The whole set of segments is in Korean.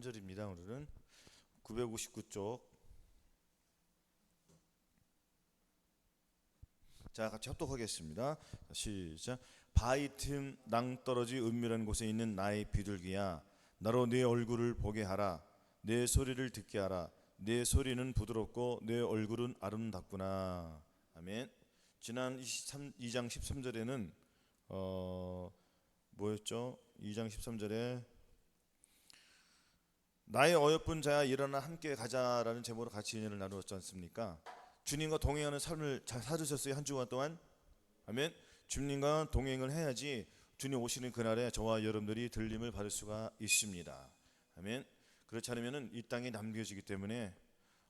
3절입니다. 오늘은 959쪽. 자, 같이 합독하겠습니다. 시작. 바위 틈 낭떠러지 은밀한 곳에 있는 나의 비둘기야, 나로 네 얼굴을 보게 하라. 내 소리를 듣게 하라. 내 소리는 부드럽고 내 얼굴은 아름답구나. 아멘. 지난 2장 13절에는 뭐였죠? 2장 13절에 나의 어여쁜 자야 일어나 함께 가자라는 제목으로 같이 은혜를 나누었지 않습니까? 주님과 동행하는 삶을 잘 살으셨어요, 한 주간 동안? 아멘. 주님과 동행을 해야지 주님 오시는 그날에 저와 여러분들이 들림을 받을 수가 있습니다. 아멘. 그렇지 않으면 이 땅에 남겨지기 때문에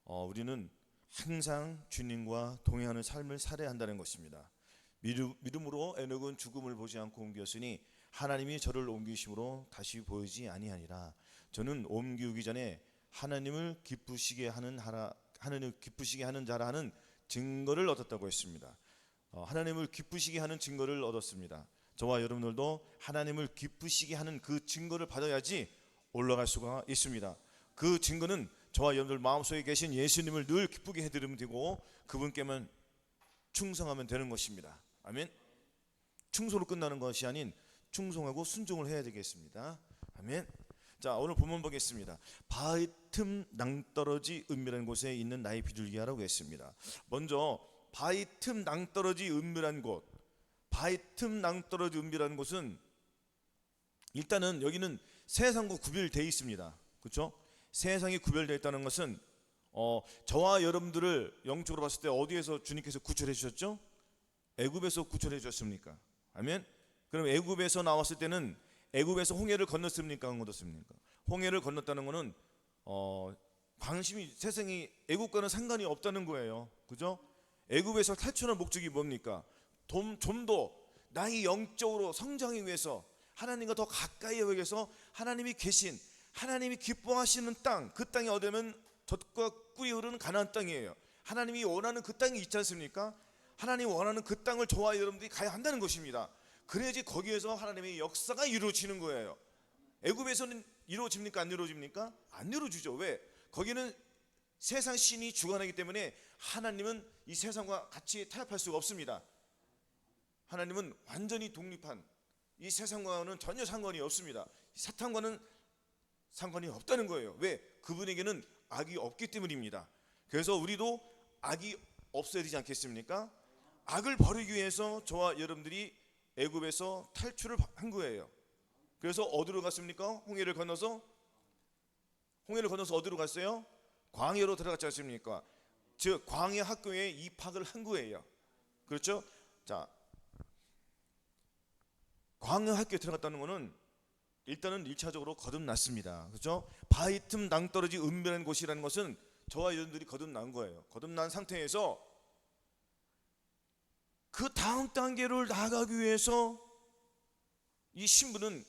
우리는 항상 주님과 동행하는 삶을 살아야 한다는 것입니다. 믿음으로 에녹은 죽음을 보지 않고 옮겼으니 하나님이 저를 옮기심으로 다시 보이지 아니하니라. 저는 옮기기 전에 하나님을 기쁘시게 하는 자라 하는 증거를 얻었다고 했습니다. 하나님을 기쁘시게 하는 증거를 얻었습니다. 저와 여러분들도 하나님을 기쁘시게 하는 그 증거를 받아야지 올라갈 수가 있습니다. 그 증거는 저와 여러분들 마음속에 계신 예수님을 늘 기쁘게 해드리면 되고 그분께만 충성하면 되는 것입니다. 아멘. 충성으로 끝나는 것이 아닌 충성하고 순종을 해야 되겠습니다. 아멘. 자, 오늘 본문 보겠습니다. 바위 틈 낭떠러지 은밀한 곳에 있는 나의 비둘기야라고 했습니다. 먼저 바위 틈 낭떠러지 은밀한 곳, 바위 틈 낭떠러지 은밀한 곳은 일단은 여기는 세상과 구별되어 있습니다. 그렇죠? 세상이 구별되어 있다는 것은 저와 여러분들을 영적으로 봤을 때 어디에서 주님께서 구출해 주셨죠? 애굽에서 구출해 주셨습니까? 아멘. 그럼 애굽에서 나왔을 때는 애굽에서 홍해를 건넜습니까? 안 건넜습니까? 홍해를 건넜다는 것은 관심이 세상이 애굽과는 상관이 없다는 거예요. 그죠? 애굽에서 탈출한 목적이 뭡니까? 좀 더 나의 영적으로 성장하기 위해서 하나님과 더 가까이 하기 위해서 하나님이 계신 하나님이 기뻐하시는 땅, 그 땅이 어디면 젖과 꿀이 흐르는 가나안 땅이에요. 하나님이 원하는 그 땅이 있지 않습니까? 하나님이 원하는 그 땅을 저와 여러분들이 가야 한다는 것입니다. 그래야지 거기에서 하나님의 역사가 이루어지는 거예요. 애굽에서는 이루어집니까? 안 이루어집니까? 안 이루어지죠. 왜? 거기는 세상 신이 주관하기 때문에 하나님은 이 세상과 같이 타협할 수가 없습니다. 하나님은 완전히 독립한, 이 세상과는 전혀 상관이 없습니다. 사탄과는 상관이 없다는 거예요. 왜? 그분에게는 악이 없기 때문입니다. 그래서 우리도 악이 없어야 되지 않겠습니까? 악을 버리기 위해서 저와 여러분들이 애굽에서 탈출을 한 거예요. 그래서 어디로 갔습니까? 홍해를 건너서 어디로 갔어요? 광야로 들어갔지 않습니까? 즉 광야 학교에 입학을 한 거예요. 그렇죠? 자, 광야 학교에 들어갔다는 것은 일단은 1차적으로 거듭났습니다. 그렇죠? 바위 틈 낭떠러지 은밀한 곳이라는 것은 저와 여러분들이 거듭난 거예요. 거듭난 상태에서 그 다음 단계를 나아가기 위해서 이 신부는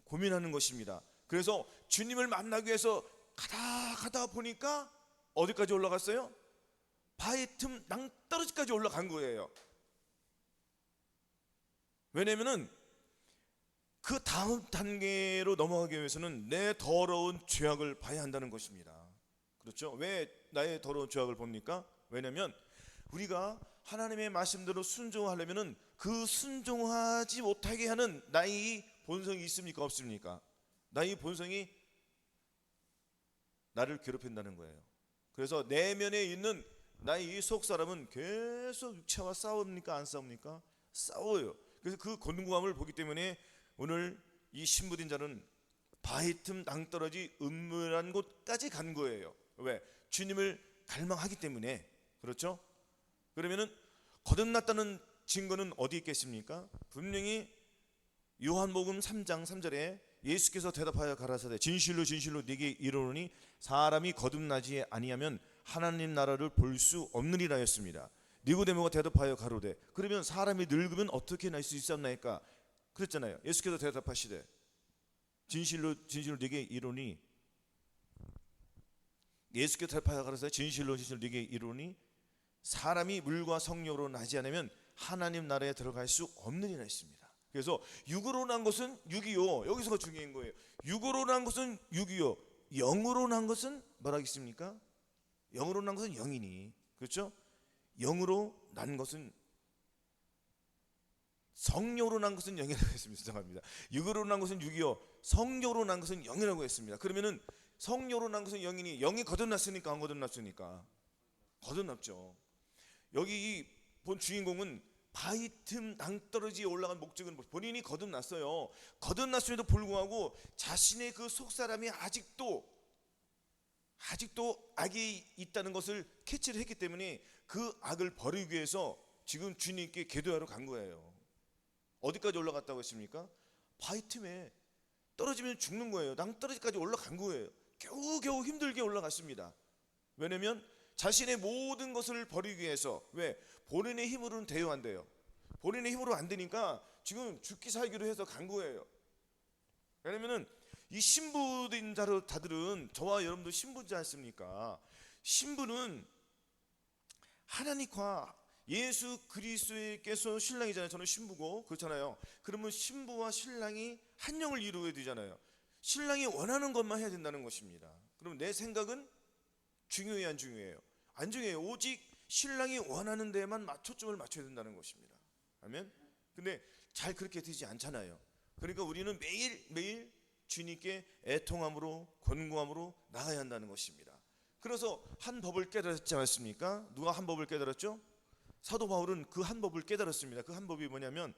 고민하는 것입니다. 그래서 주님을 만나기 위해서 가다 보니까 어디까지 올라갔어요? 바위 틈 낭떠러지까지 올라간 거예요. 왜냐면은 그 다음 단계로 넘어가기 위해서는 내 더러운 죄악을 봐야 한다는 것입니다. 그렇죠? 왜 나의 더러운 죄악을 봅니까? 왜냐면 우리가 하나님의 말씀대로 순종하려면은 그 순종하지 못하게 하는 나의 본성이 있습니까? 없습니까? 나의 본성이 나를 괴롭힌다는 거예요. 그래서 내면에 있는 나의 속 사람은 계속 육체와 싸웁니까? 안 싸웁니까? 싸워요. 그래서 그 권고함을 보기 때문에 오늘 이 신부인 자는 바위 틈 낭떠러지 은밀한 곳까지 간 거예요. 왜? 주님을 갈망하기 때문에. 그렇죠? 그러면은 거듭났다는 증거는 어디 있겠습니까? 분명히 요한복음 3장 3절에 예수께서 대답하여 가라사대 진실로 진실로 네게 이르노니 사람이 거듭나지 아니하면 하나님 나라를 볼 수 없느니라 했습니다. 니고데모가 대답하여 가로되 그러면 사람이 늙으면 어떻게 날 수 있었나이까? 그랬잖아요. 예수께서 대답하시되 진실로 진실로 네게 이르노니 예수께서 대답하여 가라사대 진실로 진실로 네게 이르노니 사람이 물과 성령으로 나지 않으면 하나님 나라에 들어갈 수 없느니라 했습니다. 그래서 육으로 난 것은 육이요. 여기서가 중요한 거예요. 육으로 난 것은 육이요. 영으로 난 것은 뭐라 하겠습니까? 영으로 난 것은 영이니, 그렇죠? 영으로 난 것은, 성령으로 난 것은 영이라고 했습니다. 죄송합니다. 육으로 난 것은 육이요 성령으로 난 것은 영이라고 했습니다. 그러면은 성령으로 난 것은 영이니, 영이 거듭났으니까 안 거듭났으니까? 거듭났죠. 여기 본 주인공은 바위 틈 낭떠러지에 올라간 목적은 본인이 거듭났어요. 거듭났음에도 불구하고 자신의 그 속사람이 아직도 악이 있다는 것을 캐치를 했기 때문에 그 악을 버리기 위해서 지금 주님께 기도하러 간 거예요. 어디까지 올라갔다고 했습니까? 바위 틈에 떨어지면 죽는 거예요. 낭떠러지까지 올라간 거예요. 겨우겨우 힘들게 올라갔습니다. 왜냐면 자신의 모든 것을 버리기 위해서, 왜? 본인의 힘으로는 돼요, 안 돼요? 본인의 힘으로 안 되니까 지금 죽기 살기로 해서 간 거예요. 왜냐면은 이 신부인 자들은, 저와 여러분도 신부지 않습니까? 신부는 하나님과 예수 그리스도께서 신랑이잖아요. 저는 신부고, 그렇잖아요. 그러면 신부와 신랑이 한 영을 이루어야 되잖아요. 신랑이 원하는 것만 해야 된다는 것입니다. 그럼 내 생각은 중요해요, 안 중요해요? 안 중요해요. 오직 신랑이 원하는 데에만 초점을 맞춰야 된다는 것입니다. 아멘. 근데 잘 그렇게 되지 않잖아요. 그러니까 우리는 매일매일 주님께 애통함으로, 권고함으로 나가야 한다는 것입니다. 그래서 한 법을 깨달았지 않습니까? 누가 한 법을 깨달았죠? 사도 바울은 그 한 법을 깨달았습니다. 그 한 법이 뭐냐면,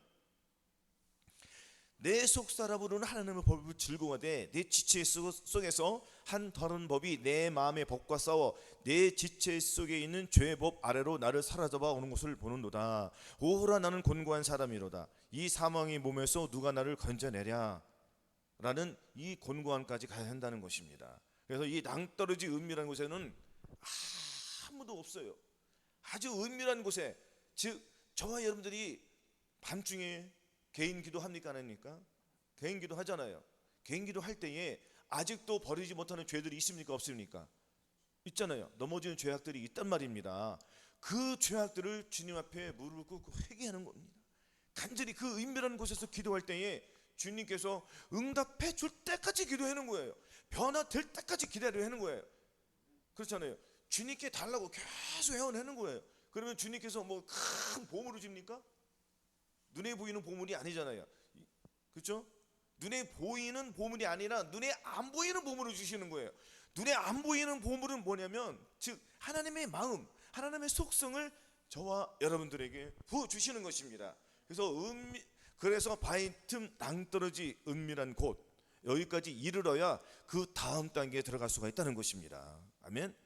내 속사람으로는 하나님의 법을 즐거워하되 내 지체 속에서 한 다른 법이 내 마음의 법과 싸워 내 지체 속에 있는 죄의 법 아래로 나를 사로잡아 오는 것을 보는도다. 오호라, 나는 곤고한 사람이로다. 이 사망의 몸에서 누가 나를 건져내랴? 라는 이 곤고함까지 가야 한다는 것입니다. 그래서 이 낭떠러지 은밀한 곳에는 아무도 없어요. 아주 은밀한 곳에, 즉 저와 여러분들이 밤중에 개인 기도 합니까, 안 합니까? 개인 기도 하잖아요. 개인 기도 할 때에 아직도 버리지 못하는 죄들이 있습니까, 없습니까? 있잖아요. 넘어지는 죄악들이 있단 말입니다. 그 죄악들을 주님 앞에 무릎을 꿇고 회개하는 겁니다. 간절히 그 은밀한 곳에서 기도할 때에 주님께서 응답해 줄 때까지 기도하는 거예요. 변화될 때까지 기다려야 하는 거예요. 그렇잖아요. 주님께 달라고 계속 회원하는 거예요. 그러면 주님께서 뭐 큰 보물을 줍니까? 눈에 보이는 보물이 아니잖아요. 그렇죠? 눈에 보이는 보물이 아니라 눈에 안 보이는 보물을 주시는 거예요. 눈에 안 보이는 보물은 뭐냐면, 즉 하나님의 마음, 하나님의 속성을 저와 여러분들에게 부어주시는 것입니다. 그래서 바위 틈 낭떠러지 은밀한 곳, 여기까지 이르러야 그 다음 단계에 들어갈 수가 있다는 것입니다. 아멘.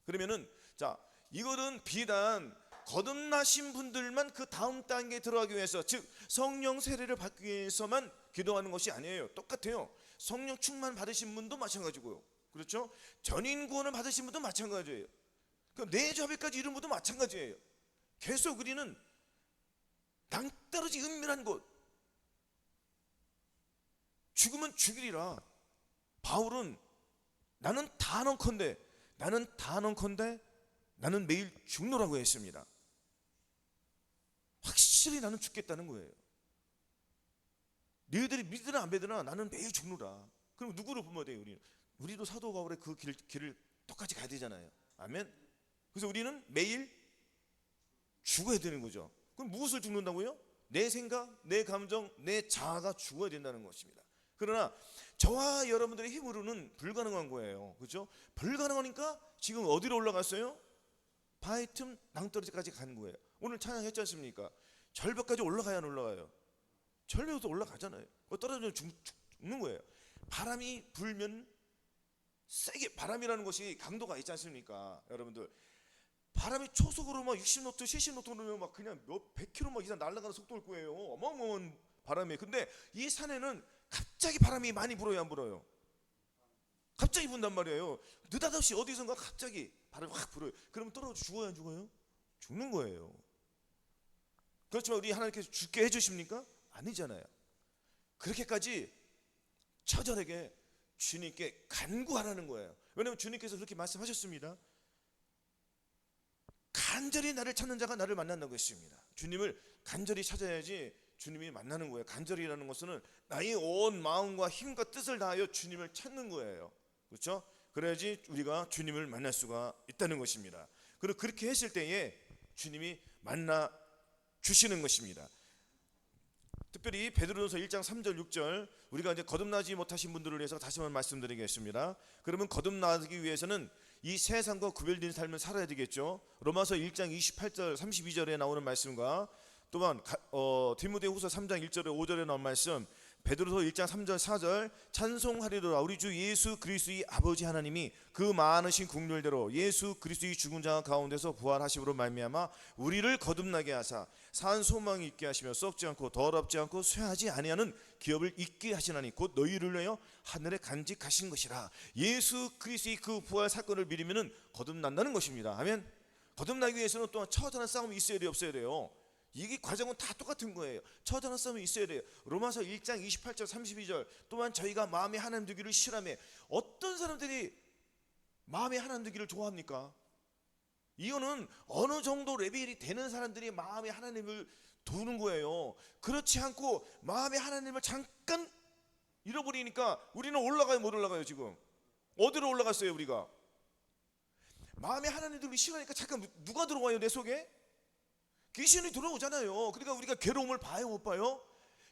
그러면은 자, 이거는 비단 거듭나신 분들만 그 다음 단계에 들어가기 위해서, 즉 성령 세례를 받기 위해서만 기도하는 것이 아니에요. 똑같아요. 성령 충만 받으신 분도 마찬가지고요. 그렇죠? 전인 구원을 받으신 분도 마찬가지예요. 내 자비까지 이룬 분도 마찬가지예요. 계속 우리는 낭떠러지 은밀한 곳, 죽으면 죽이리라. 바울은 나는 단언컨대 나는 매일 죽노라고 했습니다. 확실히 나는 죽겠다는 거예요. 너희들이 믿으나 안 믿으나 나는 매일 죽노라. 그럼 누구를 보면 돼요? 우리도 사도 바울의 그 길을 똑같이 가야 되잖아요. 아멘. 그래서 우리는 매일 죽어야 되는 거죠. 그럼 무엇을 죽는다고요? 내 생각, 내 감정, 내 자아가 죽어야 된다는 것입니다. 그러나 저와 여러분들의 힘으로는 불가능한 거예요. 그렇죠? 불가능하니까 지금 어디로 올라갔어요? 바위 틈 낭떠러지까지 간 거예요. 오늘 찬양했지 않습니까? 절벽까지 올라가야 안 올라가요? 절벽도 올라가잖아요. 떨어지면 죽는 거예요. 바람이 불면 세게, 바람이라는 것이 강도가 있지 않습니까? 여러분들, 바람이 초속으로 막 60노트, 70노트면 막 그냥 몇 100km 막 이상 날아가는 속도일 거예요. 어마어마한 바람이. 근데 이 산에는 갑자기 바람이 많이 불어요, 안 불어요? 갑자기 분단 말이에요. 느닷없이 어디선가 갑자기 바람이 확 불어요. 그러면 떨어져 죽어요, 안 죽어요? 죽는 거예요. 그렇지만 우리 하나님께서 죽게 해주십니까? 아니잖아요. 그렇게까지 처절하게 주님께 간구하라는 거예요. 왜냐하면 주님께서 그렇게 말씀하셨습니다. 간절히 나를 찾는 자가 나를 만난다고 했습니다. 주님을 간절히 찾아야지 주님이 만나는 거예요. 간절히라는 것은 나의 온 마음과 힘과 뜻을 다하여 주님을 찾는 거예요. 그렇죠? 그래야지 우리가 주님을 만날 수가 있다는 것입니다. 그리고 그렇게 했을 때에 주님이 만나 주시는 것입니다. 특별히 베드로전서 1장 3절 6절 우리가 이제 거듭나지 못하신 분들을 위해서 다시 한번 말씀드리겠습니다. 그러면 거듭나기 위해서는 이 세상과 구별된 삶을 살아야 되겠죠. 로마서 1장 28절 32절에 나오는 말씀과 또한 디모데후서 3장 1절에 5절에 나온 말씀, 베드로서 1장 3절 4절 찬송하리로라 우리 주 예수 그리스도의 아버지 하나님이 그 많으신 국률대로 예수 그리스도의 죽은 자 가운데서 부활하심으로 말미암아 우리를 거듭나게 하사 산 소망이 있게 하시며 썩지 않고 더럽지 않고 쇠하지 아니하는 기업을 있게 하시나니 곧 너희를 위하여 하늘에 간직하신 것이라. 예수 그리스도의 그 부활 사건을 믿으면 거듭난다는 것입니다. 아멘. 거듭나기 위해서는 또한 처절한 싸움이 있어야 돼요, 없어야 돼요? 이 과정은 다 똑같은 거예요. 처절한 싸움이 있어야 돼요. 로마서 1장 28절 32절 또한 저희가 마음에 하나님 두기를 싫어하며, 어떤 사람들이 마음에 하나님 두기를 좋아합니까? 이거는 어느 정도 레벨이 되는 사람들이 마음에 하나님을 두는 거예요. 그렇지 않고 마음에 하나님을 잠깐 잃어버리니까 우리는 올라가요, 못 올라가요? 지금 어디로 올라갔어요? 우리가 마음에 하나님 두기 싫어하니까 잠깐 누가 들어와요? 내 속에 귀신이 들어오잖아요. 그러니까 우리가 괴로움을 봐요, 못 봐요?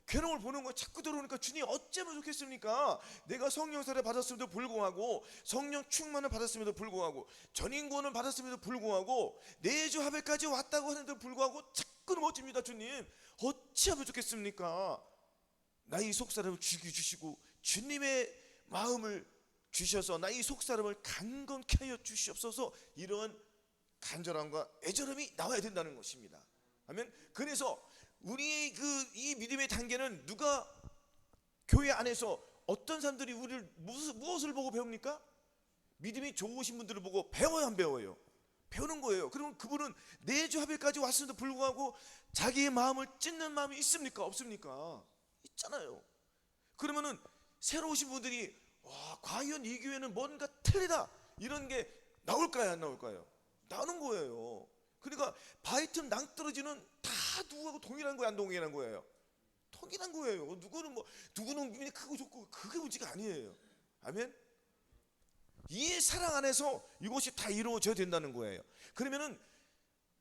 괴로움을 보는 거 자꾸 들어오니까 주님 어쩌면 좋겠습니까? 내가 성령 세례 받았음에도 불구하고, 성령 충만을 받았음에도 불구하고, 전인권을 받았음에도 불구하고, 내주 하백까지 왔다고 하는데도 불구하고 자꾸 넘어집니다. 주님 어찌하면 좋겠습니까? 나의 속사람을 죽여주시고 주님의 마음을 주셔서 나의 속사람을 강건케 하여 주시옵소서. 이런 간절함과 애절함이 나와야 된다는 것입니다. 아멘. 그래서 우리 이 믿음의 단계는 누가 교회 안에서 어떤 사람들이 우리를 무엇을 보고 배웁니까? 믿음이 좋으신 분들을 보고 배워요, 안 배워요? 배우는 거예요. 그러면 그분은 내주 하별까지 왔음에도 불구하고 자기의 마음을 찢는 마음이 있습니까? 없습니까? 있잖아요. 그러면은 새로 오신 분들이 와, 과연 이 교회는 뭔가 틀리다 이런 게 나올까요, 안 나올까요? 나오는 거예요. 그러니까 바이튼 낭떠러지는 다 누구하고 동일한 거예요, 안 동일한 거예요? 동일한 거예요. 누구는 믿음이 크고 좋고 그게 문제가 아니에요. 아멘. 이 사랑 안에서 이것이 다 이루어져야 된다는 거예요. 그러면은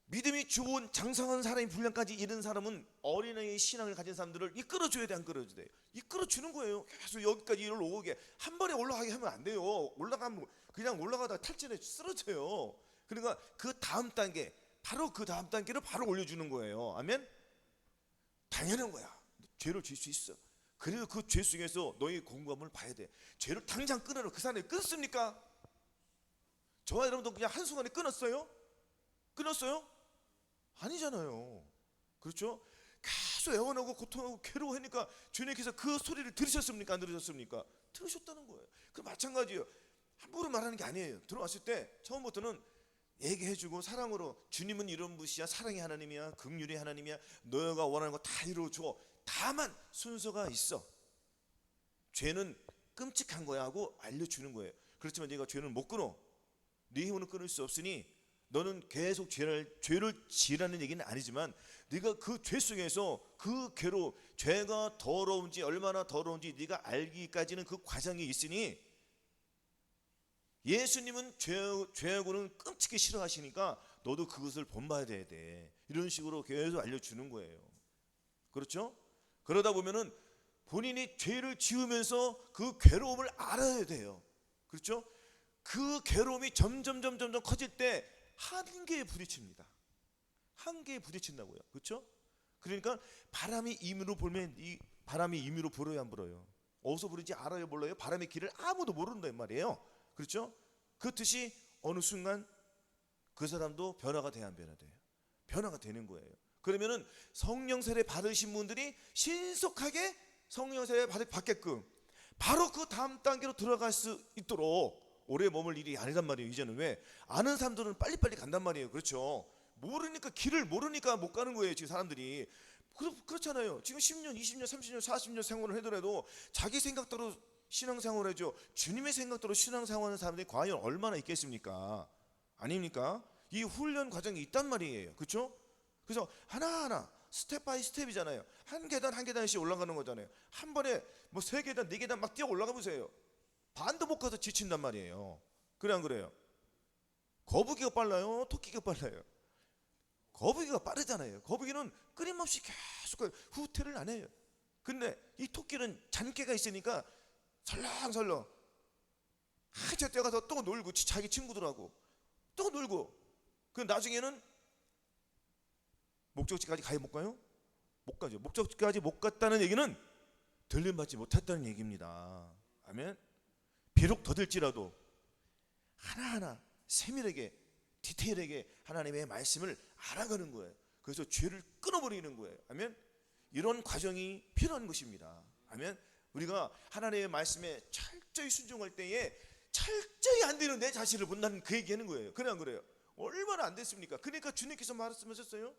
믿음이 좋은 장성한 사람이 분량까지 이른 사람은 어린아이의 신앙을 가진 사람들을 이끌어줘야 돼, 안 끌어줘야 돼요? 이끌어주는 거예요. 계속 여기까지 오게 한 번에 올라가게 하면 안 돼요. 올라가면 그냥 올라가다가 탈진해 쓰러져요. 그러니까 그 다음 단계, 바로 그 다음 단계를 바로 올려주는 거예요. 아멘. 당연한 거야. 죄를 질 수 있어. 그래도 그 죄 속에서 너희 공감을 봐야 돼. 죄를 당장 끊어라. 그 사람이 끊습니까? 저와 여러분도 그냥 한순간에 끊었어요? 끊었어요? 아니잖아요. 그렇죠? 계속 애원하고 고통하고 괴로워하니까 주님께서 그 소리를 들으셨습니까? 안 들으셨습니까? 들으셨다는 거예요. 그 마찬가지예요. 함부로 말하는 게 아니에요. 들어왔을 때 처음부터는 얘기해주고 사랑으로, 주님은 이런 분이야, 사랑의 하나님이야, 긍휼의 하나님이야, 너가 원하는 거 다 이루어줘. 다만 순서가 있어. 죄는 끔찍한 거야 하고 알려주는 거예요. 그렇지만 네가 죄는 못 끊어. 네 힘으로 끊을 수 없으니 너는 계속 죄를 지으라는 얘기는 아니지만, 네가 그 죄 속에서 그 괴로, 죄가 더러운지 얼마나 더러운지 네가 알기까지는 그 과정이 있으니, 예수님은 죄하고는 끔찍히 싫어하시니까 너도 그것을 본받아야 돼. 이런 식으로 계속 알려주는 거예요. 그렇죠? 그러다 보면은 본인이 죄를 지으면서 그 괴로움을 알아야 돼요. 그렇죠? 그 괴로움이 점점 커질 때 한계에 부딪힙니다. 한계에 부딪힌다고요. 그렇죠? 그러니까 바람이 임의로 불면 이 바람이 임의로 불어요, 안 불어요? 어디서 부는지 알아요, 몰라요? 바람의 길을 아무도 모른단 말이에요. 그렇죠? 그렇듯이 어느 순간 그 사람도 변화가 돼야 안 변화돼요? 변화가 되는 거예요. 그러면은 성령 세례 받으신 분들이 신속하게 성령 세례 받게끔 바로 그 다음 단계로 들어갈 수 있도록 오래 머물 일이 아니란 말이에요. 이제는 왜? 아는 사람들은 빨리빨리 간단 말이에요. 그렇죠? 모르니까, 길을 모르니까 못 가는 거예요, 지금 사람들이. 그렇잖아요. 지금 10년, 20년, 30년, 40년 생활을 하더라도 자기 생각대로 신앙생활을 해죠. 주님의 생각대로 신앙생활하는 사람들이 과연 얼마나 있겠습니까? 아닙니까? 이 훈련 과정이 있단 말이에요. 그렇죠? 그래서 하나하나 스텝 바이 스텝이잖아요. 한 계단 한 계단씩 올라가는 거잖아요. 한 번에 뭐 3계단, 4계단 막 뛰어 올라가 보세요. 반도 못 가서 지친단 말이에요. 그래 안 그래요? 거북이가 빨라요? 토끼가 빨라요? 거북이가 빠르잖아요. 거북이는 끊임없이 계속 후퇴를 안 해요. 근데 이 토끼는 잔깨가 있으니까 설렁설렁 한참 뛰어가서 또 놀고 자기 친구들하고 또 놀고, 그 나중에는 목적지까지 가요 못 가요? 못 가죠. 목적지까지 못 갔다는 얘기는 들림받지 못했다는 얘기입니다. 아멘. 비록 더딜지라도 하나하나 세밀하게 디테일하게 하나님의 말씀을 알아가는 거예요. 그래서 죄를 끊어버리는 거예요. 아멘. 이런 과정이 필요한 것입니다. 아멘. 우리가 하나님의 말씀에 철저히 순종할 때에 철저히 안 되는 내 자신을 본다는 그 얘기하는 거예요. 그래 안 그래요? 얼마나 안 됐습니까? 그러니까 주님께서 말씀하셨어요.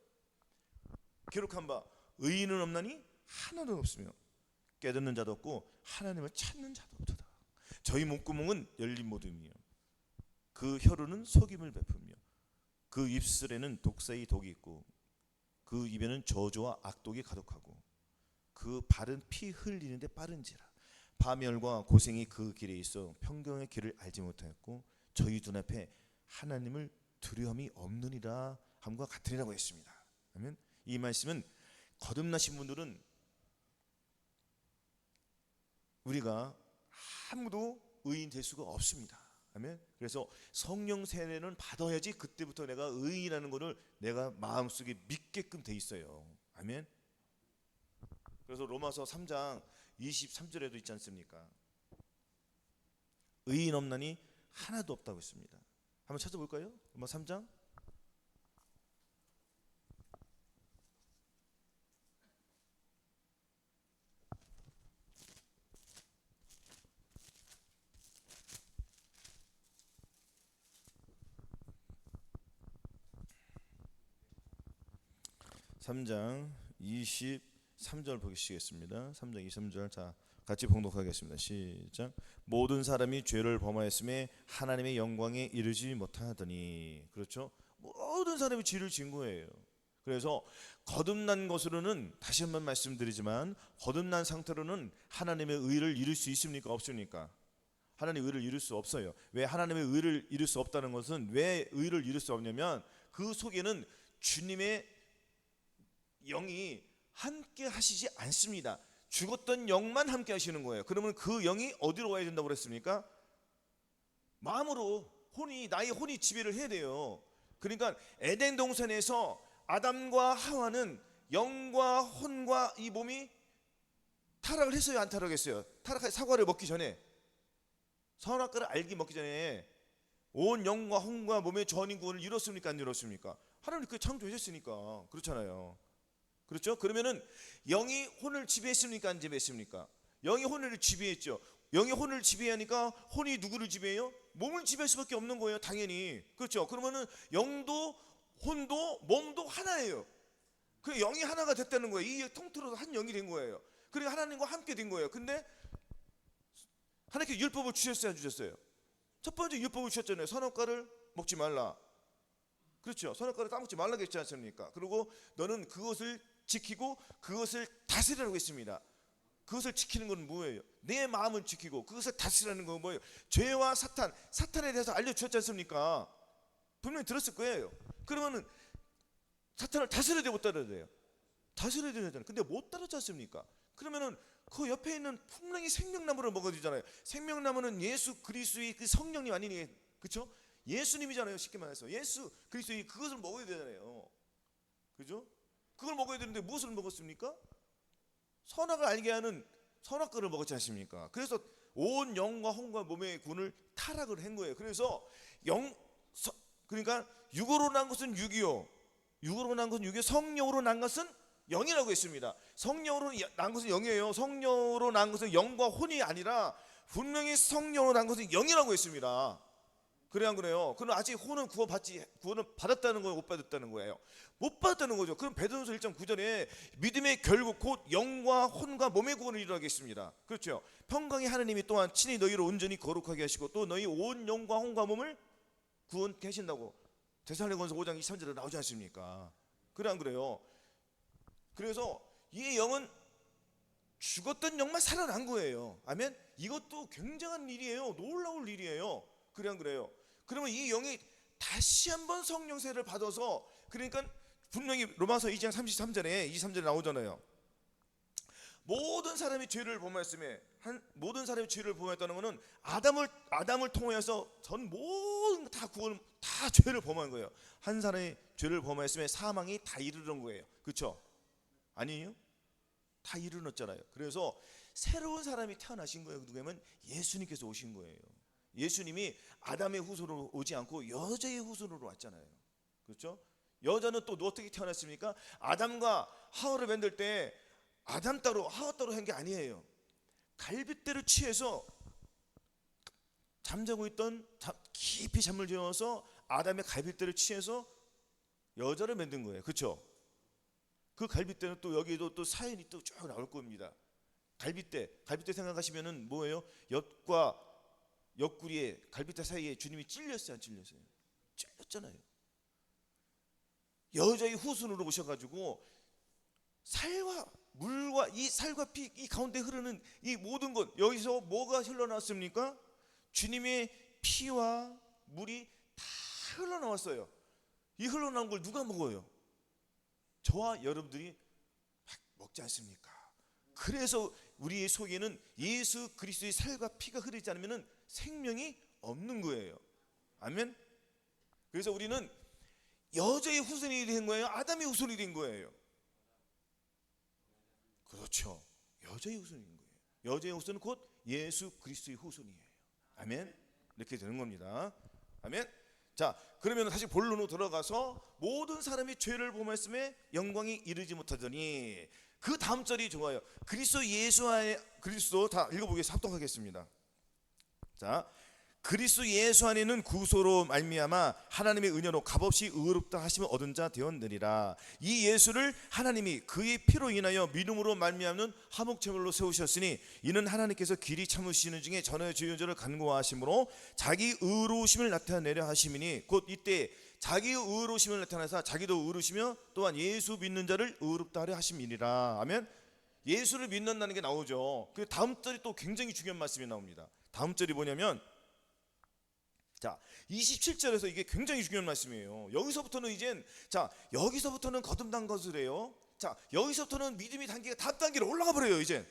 기록한 바 의인은 없나니 하나도 없으며 깨닫는 자도 없고 하나님을 찾는 자도 없도다. 저희 목구멍은 열린 모둠이요 그 혀로는 속임을 베풀며 그 입술에는 독사의 독이 있고 그 입에는 저주와 악독이 가득하고 그 발은 피 흘리는데 빠른지라 파멸과 고생이 그 길에 있어 평경의 길을 알지 못하였고 저희 눈앞에 하나님을 두려움이 없느니라 함과 같으리라고 했습니다. 아멘. 이 말씀은 거듭나신 분들은 우리가 아무도 의인 될 수가 없습니다. 아멘. 그래서 성령 세례는 받아야지 그때부터 내가 의인이라는 것을 내가 마음속에 믿게끔 돼 있어요. 아멘. 그래서 로마서 3장 23절에도 있지 않습니까? 의인 없나니 하나도 없다고 했습니다. 한번 찾아볼까요? 로마 3장 3장 23절 보시겠습니다. 3장 23절 자 같이 봉독하겠습니다. 시작. 모든 사람이 죄를 범하였음에 하나님의 영광에 이르지 못하더니. 그렇죠? 모든 사람이 죄를 지은 거예요. 그래서 거듭난 것으로는 다시 한번 말씀드리지만 거듭난 상태로는 하나님의 의를 이룰 수 있습니까? 없습니까? 하나님의 의를 이룰 수 없어요. 왜 하나님의 의를 이룰 수 없다는 것은 왜 의를 이룰 수 없냐면 그 속에는 주님의 영이 함께 하시지 않습니다. 죽었던 영만 함께 하시는 거예요. 그러면 그 영이 어디로 와야 된다고 그랬습니까? 마음으로 나의 혼이 지배를 해야 돼요. 그러니까 에덴 동산에서 아담과 하와는 영과 혼과 이 몸이 타락을 했어요, 안 타락했어요? 사과를 먹기 전에, 선악과를 먹기 전에 온 영과 혼과 몸의 전인구원을 이뤘습니까, 안 이뤘습니까? 하나님 그 창조하셨으니까. 그렇잖아요. 그렇죠? 그러면은 영이 혼을 지배했습니까, 안 지배했습니까? 영이 혼을 지배했죠. 영이 혼을 지배하니까 혼이 누구를 지배해요? 몸을 지배할 수밖에 없는 거예요, 당연히. 그렇죠? 그러면은 영도 혼도 몸도 하나예요. 그 영이 하나가 됐다는 거예요. 이 통틀어서 한 영이 된 거예요. 그러니까 하나님과 함께 된 거예요. 근데 하나님께 율법을 주셨어요, 안 주셨어요? 첫 번째 율법을 주셨잖아요. 선악과를 먹지 말라. 그렇죠? 선악과를 따먹지 말라고 했지 않습니까? 그리고 너는 그것을 지키고 그것을 다스리라고 했습니다. 그것을 지키는 건 뭐예요? 내 마음을 지키고 그것을 다스리라는 건 뭐예요? 죄와 사탄에 대해서 알려주셨지 않습니까? 분명히 들었을 거예요. 그러면은 사탄을 다스려야 돼요, 못 따라야 돼요? 다스려야 되잖아요. 근데 못 따르지 않습니까? 그러면은 그 옆에 있는 분명히 생명나무를 먹어야 되잖아요. 생명나무는 예수 그리스도의 그 성령님 아니니, 그렇죠? 예수님이잖아요. 쉽게 말해서 예수 그리스도의 그것을 먹어야 되잖아요. 그죠? 그걸 먹어야 되는데 무엇을 먹었습니까? 선악을 알게 하는 선악과를 먹었지 않습니까? 그래서 온 영과 혼과 몸의 군을 타락을 한 거예요. 그래서 그러니까 육으로 난 것은 육이요, 육으로 난 것은 육이요, 성령으로 난 것은 영이라고 했습니다. 성령으로 난 것은 영이에요. 성령으로 난 것은 영과 혼이 아니라 분명히 성령으로 난 것은 영이라고 했습니다. 그래 안 그래요? 그럼 아직 혼은 구원을 받았다는 거예요, 못 받았다는 거예요? 못 받았다는 거죠. 그럼 베드로서 1장 9절에 믿음의 결국 곧 영과 혼과 몸의 구원을 이루겠습니다. 그렇죠? 평강의 하나님이 또한 친히 너희를 온전히 거룩하게 하시고 또 너희 온 영과 혼과 몸을 구원케 하신다고 데살로니가서 5장 23절에 나오지 않습니까? 그래 안 그래요? 그래서 이 영은 죽었던 영만 살아난 거예요. 아멘. 이것도 굉장한 일이에요. 놀라울 일이에요. 그래요. 그러면 이 영이 다시 한번 성령세를 받아서, 그러니까 분명히 로마서 2장 33절에 23절에 나오잖아요. 모든 사람이 죄를 범하였음에, 모든 사람이 죄를 범했다는 것은 아담을 통하여서 전 모든 다 죄를 범한 거예요. 한 사람이 죄를 범하였음에 사망이 다 이르는 거예요. 그렇죠? 아니에요? 다 이르렀잖아요. 그래서 새로운 사람이 태어나신 거예요. 누구냐면 예수님께서 오신 거예요. 예수님이 아담의 후손으로 오지 않고 여자의 후손으로 왔잖아요. 그렇죠? 여자는 또 어떻게 태어났습니까? 아담과 하와를 만들 때 아담 따로 하와 따로 한 게 아니에요. 갈빗대를 취해서 잠자고 있던, 깊이 잠을 재워서 아담의 갈빗대를 취해서 여자를 만든 거예요. 그렇죠? 그 갈빗대는 또 여기도 또 사연이 또 쭉 나올 겁니다. 갈빗대 생각하시면은 뭐예요? 엿과 옆구리에 갈빗대 사이에 주님이 찔렸어요, 안 찔렸어요? 찔렸잖아요. 여자의 후손으로 오셔가지고 살과 물과 이 살과 피, 이 가운데 흐르는 이 모든 것, 여기서 뭐가 흘러나왔습니까? 주님의 피와 물이 다 흘러나왔어요. 이 흘러나온 걸 누가 먹어요? 저와 여러분들이 먹지 않습니까? 그래서 우리의 속에는 예수 그리스도의 살과 피가 흐르지 않으면 생명이 없는 거예요. 아멘. 그래서 우리는 여자의 후손이 된 거예요? 아담의 후손이 된 거예요? 그렇죠. 여자의 후손인 거예요. 여자의 후손은 곧 예수 그리스도의 후손이에요. 아멘. 이렇게 되는 겁니다. 아멘. 자, 그러면 다시 본론으로 들어가서 모든 사람이 죄를 범했음에 영광이 이르지 못하더니, 그 다음 절이 좋아요. 그리스도 예수 안에, 그리스도 다 읽어보겠습니다. 합독하겠습니다. 자, 그리스도 예수 안에는 구소로 말미암아 하나님의 은혜로 값없이 의롭다 하심을 얻은 자 되었느니라. 이 예수를 하나님이 그의 피로 인하여 믿음으로 말미암는 화목제물로 세우셨으니, 이는 하나님께서 길이 참으시는 중에 전의 죄인들을 간구하심으로 자기 의로우심을 나타내려 하심이니, 곧 이때 자기의 의로우심을 나타내사 자기도 의로우시며 또한 예수 믿는 자를 의롭다 하려 하심이니라. 아멘. 예수를 믿는다는 게 나오죠. 그 다음 절이 또 굉장히 중요한 말씀이 나옵니다. 다음 절이 뭐냐면, 자, 27절에서 이게 굉장히 중요한 말씀이에요. 여기서부터는 이젠, 자, 여기서부터는 거듭난 것이래요. 자, 여기서부터는 믿음의 단계가 다음 단계로 올라가 버려요, 이제.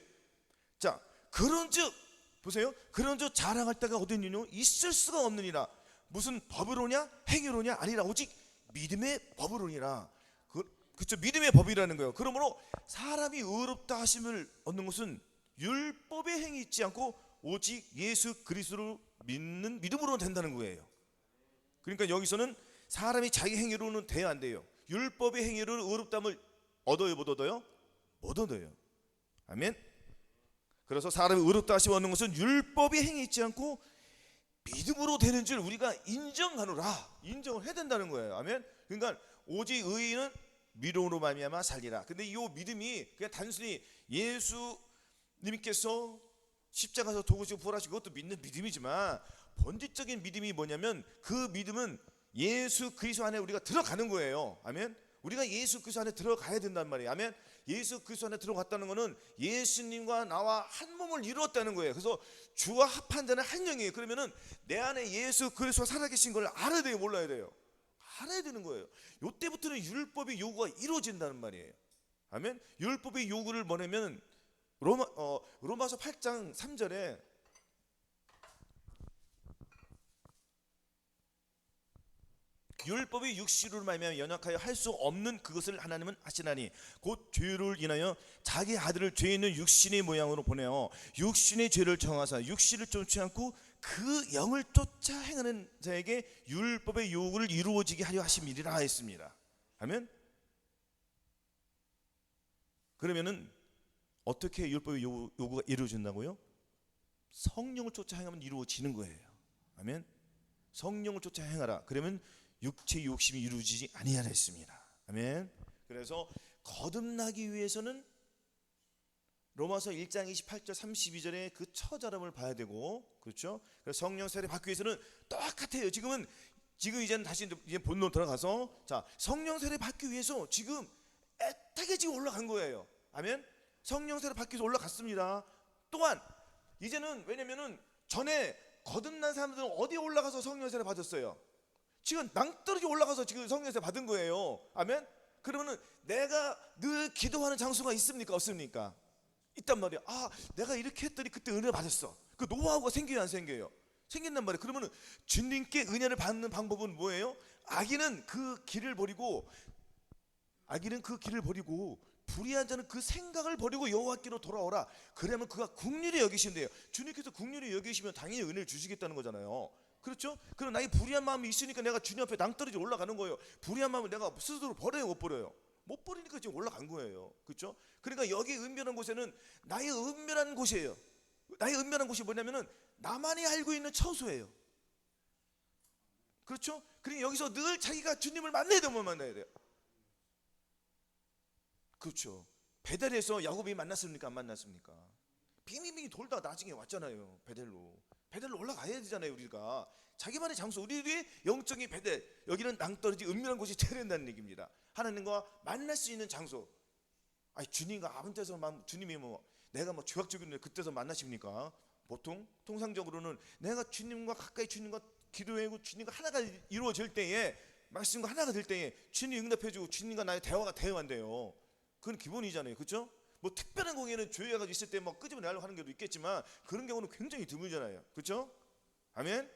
자, 그런즉 보세요. 그런즉 자랑할 데가 어디니요? 있을 수가 없느니라. 무슨 법으로냐? 행위로냐? 아니라 오직 믿음의 법으로니라. 그쵸, 믿음의 법이라는 거예요. 그러므로 사람이 의롭다 하심을 얻는 것은 율법의 행위 있지 않고 오직 예수 그리스도를 믿는 믿음으로 된다는 거예요. 그러니까 여기서는 사람이 자기 행위로는 돼야 안 돼요. 율법의 행위로 의롭다함을 얻어요, 못 얻어요? 못 얻어요. 아멘. 그래서 사람이 의롭다 하심을 얻는 것은 율법의 행위 있지 않고 믿음으로 되는 줄 우리가 인정하노라. 인정을 해야 된다는 거예요. 아멘. 그러니까 오직 의인은 믿음으로 말미암아 살리라. 근데 이 믿음이 그냥 단순히 예수님께서 십자가에서 도구시고 부활하시고 그것도 믿는 믿음이지만, 본질적인 믿음이 뭐냐면 그 믿음은 예수 그리스도 안에 우리가 들어가는 거예요. 아멘. 우리가 예수 그리스도 안에 들어가야 된단 말이에요. 아멘. 예수 그리스도 안에 들어갔다는 것은 예수님과 나와 한 몸을 이루었다는 거예요. 그래서 주와 합한 자는 한 영이에요. 그러면은 내 안에 예수 그리스도가 살아계신 걸 알아야 돼요, 몰라야 돼요? 알아야 되는 거예요. 이때부터는 율법의 요구가 이루어진다는 말이에요. 아멘. 율법의 요구를 뭐냐면 로마서 8장 3절에 율법의 육신으로 말미암아 연약하여 할 수 없는 그것을 하나님은 하시나니 곧 죄를 인하여 자기 아들을 죄 있는 육신의 모양으로 보내어 육신의 죄를 정하사 육신을 쫓지 않고 그 영을 쫓아 행하는 자에게 율법의 요구를 이루어지게 하려 하심이라 했습니다. 아멘. 그러면은 어떻게 율법의 요구가 이루어진다고요? 성령을 쫓아 행하면 이루어지는 거예요. 아멘. 성령을 쫓아 행하라. 그러면 육체의 욕심이 이루어지지 아니하라 했습니다. 아멘. 그래서 거듭나기 위해서는 로마서 1장 28절 32절의 그 처자람을 봐야 되고, 그렇죠? 그래서 성령 세례 받기 위해서는 똑같아요. 지금 이제는 다시 이제 본론 들어가서, 자, 성령 세례 받기 위해서 지금 애타게 지금 올라간 거예요. 아멘. 성령 세례 받기 위해서 올라갔습니다. 또한 이제는 왜냐면은 전에 거듭난 사람들은 어디에 올라가서 성령 세례 받았어요? 지금 낭떠러지 올라가서 지금 성령 세례 받은 거예요. 아멘. 그러면은 내가 늘 기도하는 장소가 있습니까? 없습니까? 있단 말이야. 아, 내가 이렇게 했더니 그때 은혜 받았어. 그 노하우가 생겨요, 안 생겨요? 생긴단 말이에요. 그러면은 주님께 은혜를 받는 방법은 뭐예요? 악인은 그 길을 버리고 불의한 자는 그 생각을 버리고 여호와께로 돌아오라. 그러면 그가 긍휼히 여기신대요. 주님께서 긍휼히 여기시면 당연히 은혜를 주시겠다는 거잖아요. 그렇죠? 그럼 나의 불의한 마음이 있으니까 내가 주님 앞에 낭떠러지 올라가는 거예요. 불의한 마음을 내가 스스로 버려요, 못 버려요? 못 버리니까 지금 올라간 거예요. 그렇죠? 그러니까 여기 은밀한 곳에는 나의 은밀한 곳이에요. 나의 은밀한 곳이 뭐냐면은 나만이 알고 있는 처소예요. 그렇죠? 그러니까 여기서 늘 자기가 주님을 만나야 되면 만나야 돼요. 그렇죠. 베델에서 야곱이 만났습니까? 안 만났습니까? 빙빙빙 돌다 나중에 왔잖아요. 베델로 올라가야 되잖아요. 우리가 자기만의 장소, 우리의 영적인 베델, 여기는 낭떠러지 은밀한 곳이 되어야 된다는 얘기입니다. 하나님과 만날 수 있는 장소. 아니, 주님과 아무 데서 주님이 내가 죄악적인 그때서 만나십니까? 보통 통상적으로는 내가 주님과 가까이 주님과 기도하고 주님과 하나가 이루어질 때에, 말씀과 하나가 될 때에 주님이 응답해주고 주님과 나의 대화가 돼요. 그건 기본이잖아요. 그렇죠? 특별한 공연은 교회가 있을 때 끄집어내려고 하는 경우도 있겠지만 그런 경우는 굉장히 드물잖아요. 그렇죠? 아멘.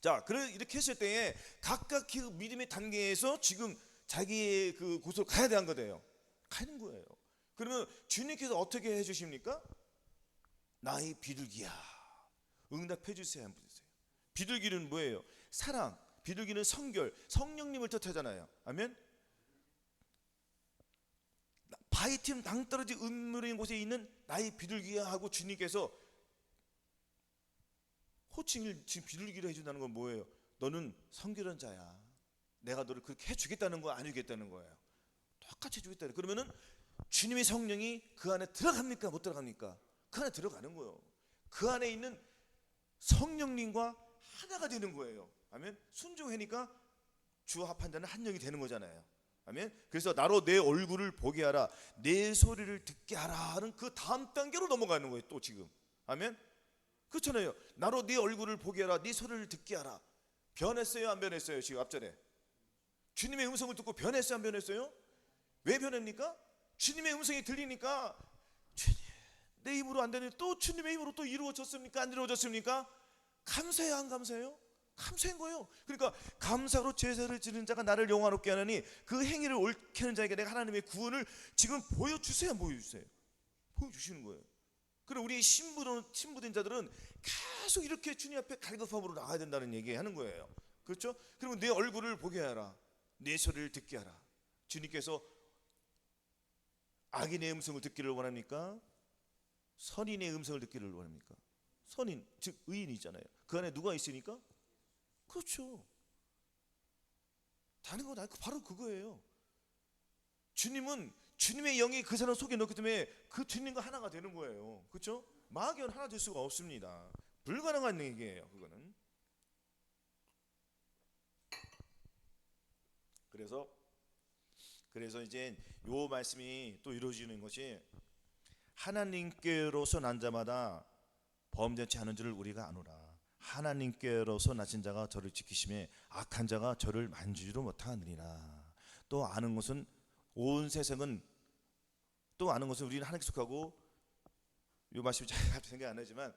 자, 이렇게 했을 때에 각각 그 믿음의 단계에서 지금 자기의 그 곳으로 가야 되는 거예요. 가는 거예요. 그러면 주님께서 어떻게 해주십니까? 나의 비둘기야, 응답해 주세요. 한번 주세요. 비둘기는 뭐예요? 사랑. 비둘기는 성결, 성령님을 뜻하잖아요. 아멘. 바위틈 낭떠러지 은밀한 곳에 있는 나의 비둘기야 하고 주님께서 호칭을 지금 비둘기로 해준다는 건 뭐예요? 너는 성결한 자야. 내가 너를 그렇게 해주겠다는 거 아니겠다는 거예요. 똑같이 해주겠다. 그러면은 주님의 성령이 그 안에 들어갑니까? 못 들어갑니까? 그 안에 들어가는 거예요. 그 안에 있는 성령님과 하나가 되는 거예요. 아멘. 순종하니까 주와 합한 자는 한 영이 되는 거잖아요. 아멘. 그래서 나로 내 얼굴을 보게 하라, 내 소리를 듣게 하라 하는 그 다음 단계로 넘어가는 거예요. 또 지금. 아멘. 그렇잖아요. 나로 네 얼굴을 보게 하라, 네 소리를 듣게 하라. 변했어요, 안 변했어요? 지금 앞전에 주님의 음성을 듣고 변했어요, 안 변했어요? 왜 변합니까? 주님의 음성이 들리니까 주님, 내 입으로 안 되는 또 주님의 힘으로 또 이루어졌습니까? 안 이루어졌습니까? 감사해요, 안 감사해요? 감사한 거예요. 그러니까 감사로 제사를 지는 자가 나를 영화롭게 하느니 그 행위를 옳게 하는 자에게 내가 하나님의 구원을 지금 보여주세요, 안 보여주세요? 보여주시는 거예요. 그리고 우리 신부된 자들은 계속 이렇게 주님 앞에 갈급함으로 나가야 된다는 얘기하는 거예요. 그렇죠? 그러면 내 얼굴을 보게 하라, 내 소리를 듣게 하라. 주님께서 악인의 음성을 듣기를 원합니까? 선인의 음성을 듣기를 원합니까? 선인, 즉 의인이잖아요. 그 안에 누가 있으니까? 그렇죠. 다른 건 아니고 바로 그거예요. 주님은 주님의 영이 그 사람 속에 넣기 때문에 그 주님과 하나가 되는 거예요. 그렇죠? 마귀는 하나 될 수가 없습니다. 불가능한 얘기예요. 그거는. 그래서 이제 요 말씀이 또 이루어지는 것이 하나님께로서 난 자마다 범죄치 않은 줄을 우리가 아노라. 하나님께로서 나신 자가 저를 지키심에 악한 자가 저를 만지지도 못하느니라. 또 아는 것은 온 세상은 우리는 하나님께 속하고, 이 말씀이 잘 생각 안 나지만,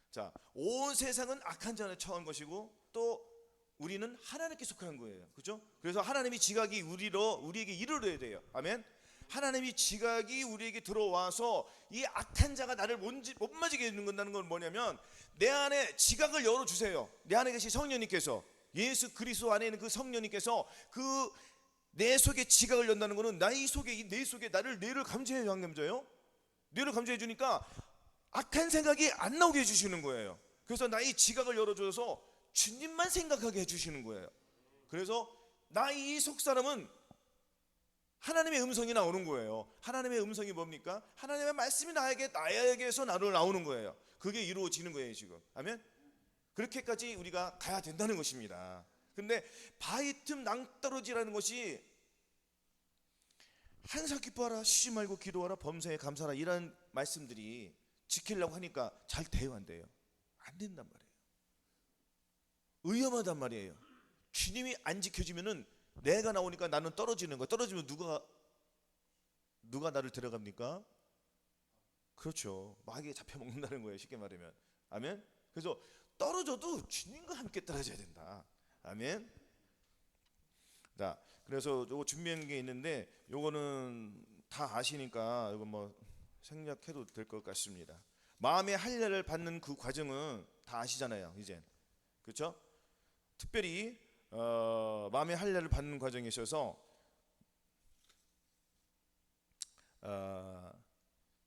자, 온 세상은 악한 자에 처한 것이고 또 우리는 하나님께 속한 거예요. 그렇죠? 그래서 하나님이 지각이 우리에게 이르러야 돼요. 아멘. 하나님이 지각이 우리에게 들어와서 이 악한 자가 나를 못 맞게 해준다는 건 뭐냐면, 내 안에 지각을 열어주세요. 내 안에 계신 성령님께서, 예수 그리스도 안에 있는 그 성령님께서 그 내 속에 지각을 연다는 것은 내 속에 뇌를 감지해 주는 뇌를 감지해 주니까 악한 생각이 안 나오게 해주시는 거예요. 그래서 나의 지각을 열어줘서 주님만 생각하게 해주시는 거예요. 그래서 나의 이 속사람은 하나님의 음성이 나오는 거예요. 하나님의 음성이 뭡니까? 하나님의 말씀이 나에게서 나오는 거예요. 그게 이루어지는 거예요, 지금. 아멘. 그렇게까지 우리가 가야 된다는 것입니다. 근데 바위틈 낭떠러지라는 것이 항상 기뻐하라, 쉬지 말고 기도하라, 범사에 감사하라, 이런 말씀들이 지키려고 하니까 잘 돼요, 안 돼요? 안 된단 말이에요. 위험하단 말이에요. 주님이 안 지켜지면은 내가 나오니까 나는 떨어지는 거야. 떨어지면 누가 나를 데려갑니까? 그렇죠. 마귀에 잡혀 먹는다는 거예요, 쉽게 말하면. 아멘. 그래서 떨어져도 주님과 함께 떨어져야 된다. 아멘. 자, 그래서 요거 준비한 게 있는데 요거는 다 아시니까 이거 뭐 생략해도 될 것 같습니다. 마음의 할례를 받는 그 과정은 다 아시잖아요, 이제. 그렇죠? 특별히 마음의 할례를 받는 과정에 있어서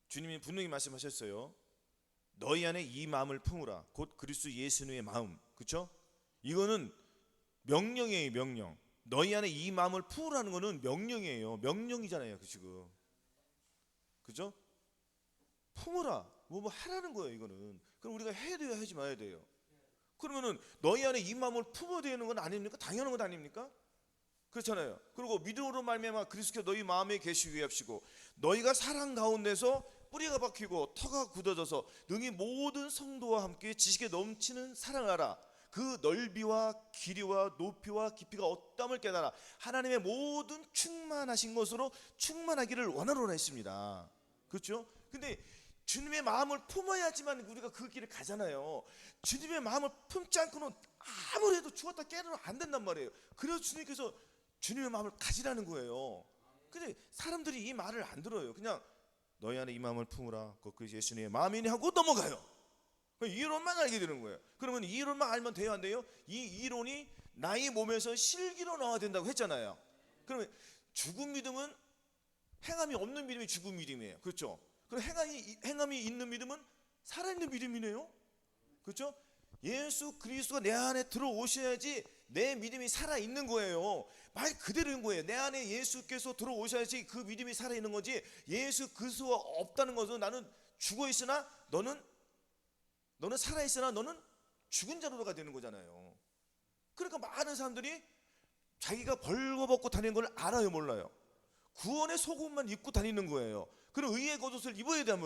주님이 분명히 말씀하셨어요. 너희 안에 이 마음을 품으라. 곧 그리스도 예수의 마음. 그렇죠? 이거는 명령이에요, 명령. 너희 안에 이 마음을 품으라는 거는 명령이에요. 명령이잖아요, 그 지금. 그죠? 품으라. 뭐 하라는 거예요, 이거는. 그럼 우리가 해야 돼요, 하지 마야 돼요? 그러면은 너희 안에 이 마음을 품어야 되는 건 아닙니까? 당연한 건 아닙니까? 그렇잖아요. 그리고 믿음으로 말미암아 그리스도께서 너희 마음에 계시게 합시고 너희가 사랑 가운데서 뿌리가 박히고 터가 굳어져서 능히 모든 성도와 함께 지식에 넘치는 사랑하라. 그 넓이와 길이와 높이와 깊이가 어떠함을 깨달아 하나님의 모든 충만하신 것으로 충만하기를 원하노라 했습니다. 그렇죠? 근데 주님의 마음을 품어야지만 우리가 그 길을 가잖아요. 주님의 마음을 품지 않고는 아무래도 죽었다 깨어나면 안 된단 말이에요. 그래서 주님께서 주님의 마음을 가지라는 거예요. 근데 사람들이 이 말을 안 들어요. 그냥 너희 안에 이 마음을 품으라. 그 예수님의 마음이니 하고 넘어가요. 이론만 알게 되는 거예요. 그러면 이 이론만 알면 돼요, 안 돼요? 이 이론이 나의 몸에서 실기로 나와야 된다고 했잖아요. 그러면 죽은 믿음은 행함이 없는 믿음이 죽은 믿음이에요. 그렇죠? 그럼 행함이 있는 믿음은 살아있는 믿음이네요. 그렇죠? 예수 그리스도가 내 안에 들어오셔야지 내 믿음이 살아있는 거예요. 말 그대로인 거예요. 내 안에 예수께서 들어오셔야지 그 믿음이 살아있는 거지. 예수 그리스도가 없다는 것은 나는 죽어있으나 너는 살아있으나 너는 죽은 자로가 되는 거잖아요. 그러니까 많은 사람들이 자기가 벌거벗고 다니는 걸 알아요, 몰라요? 구원의 속옷만 입고 다니는 거예요. 그럼 의의 겉옷을 입어야 돼요,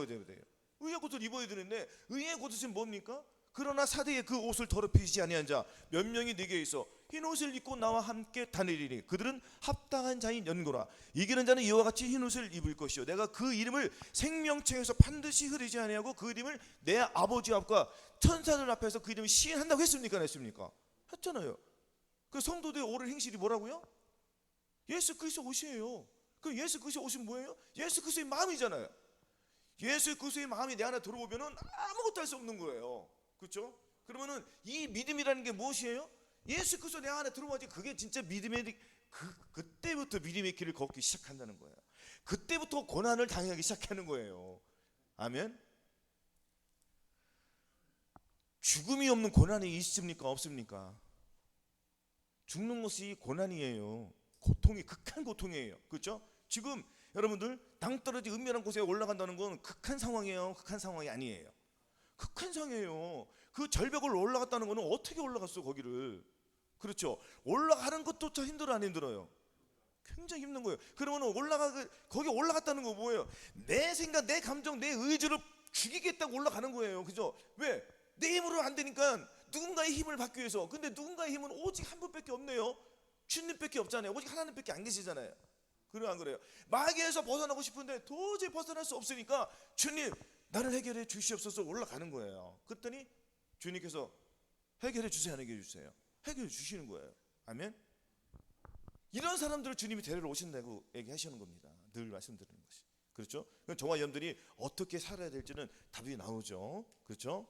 의의 겉옷을 입어야 되는데 의의 겉옷은 뭡니까? 그러나 사대에 그 옷을 더럽히지 아니한 자 몇 명이 네게 있어 흰 옷을 입고 나와 함께 다니리니 그들은 합당한 자인 연고라. 이기는 자는 이와 같이 흰 옷을 입을 것이요 내가 그 이름을 생명책에서 반드시 흐리지 아니하고 그 이름을 내 아버지 앞과 천사들 앞에서 그 이름을 시인한다고 했습니까, 안 했습니까? 했잖아요. 그 성도들의 옳은 행실이 뭐라고요? 예수 그리스도 옷이에요. 그 예수 그리스도 옷은 뭐예요? 예수 그리스도의 마음이잖아요. 예수 그리스도의 마음이 내 안에 들어오면은 아무것도 할 수 없는 거예요. 그렇죠? 그러면은 이 믿음이라는 게 무엇이에요? 예수 그리스도 내 안에 들어와야지 그게 진짜 믿음의 그때부터 믿음의 길을 걷기 시작한다는 거예요. 그때부터 고난을 당하기 시작하는 거예요. 아멘. 죽음이 없는 고난이 있습니까, 없습니까? 죽는 것이 고난이에요. 고통이 극한 고통이에요. 그렇죠? 지금 여러분들 당떨어지 은밀한 곳에 올라간다는 건 극한 상황이에요, 극한 상황이 아니에요? 극한 상황이에요. 그 절벽을 올라갔다는 거는 어떻게 올라갔어, 거기를? 그렇죠? 올라가는 것조차 힘들어, 안 힘들어요? 굉장히 힘든 거예요. 그러면 거기 올라갔다는 거 뭐예요? 내 생각, 내 감정, 내 의지를 죽이겠다고 올라가는 거예요. 그죠? 왜? 내 힘으로 안 되니까 누군가의 힘을 받기 위해서. 근데 누군가의 힘은 오직 한 분밖에 없네요. 주님밖에 없잖아요. 오직 하나님밖에 안 계시잖아요. 그래요, 안 그래요? 마귀에서 벗어나고 싶은데 도저히 벗어날 수 없으니까 주님 나를 해결해 주시옵소서 올라가는 거예요. 그랬더니 주님께서 해결해 주세요, 안 해결해 주세요? 해결해 주시는 거예요. 아멘. 이런 사람들을 주님이 데리러 오신다고 얘기하시는 겁니다. 늘 말씀드리는 것이. 그렇죠? 그럼 저와 여러분들이 어떻게 살아야 될지는 답이 나오죠. 그렇죠?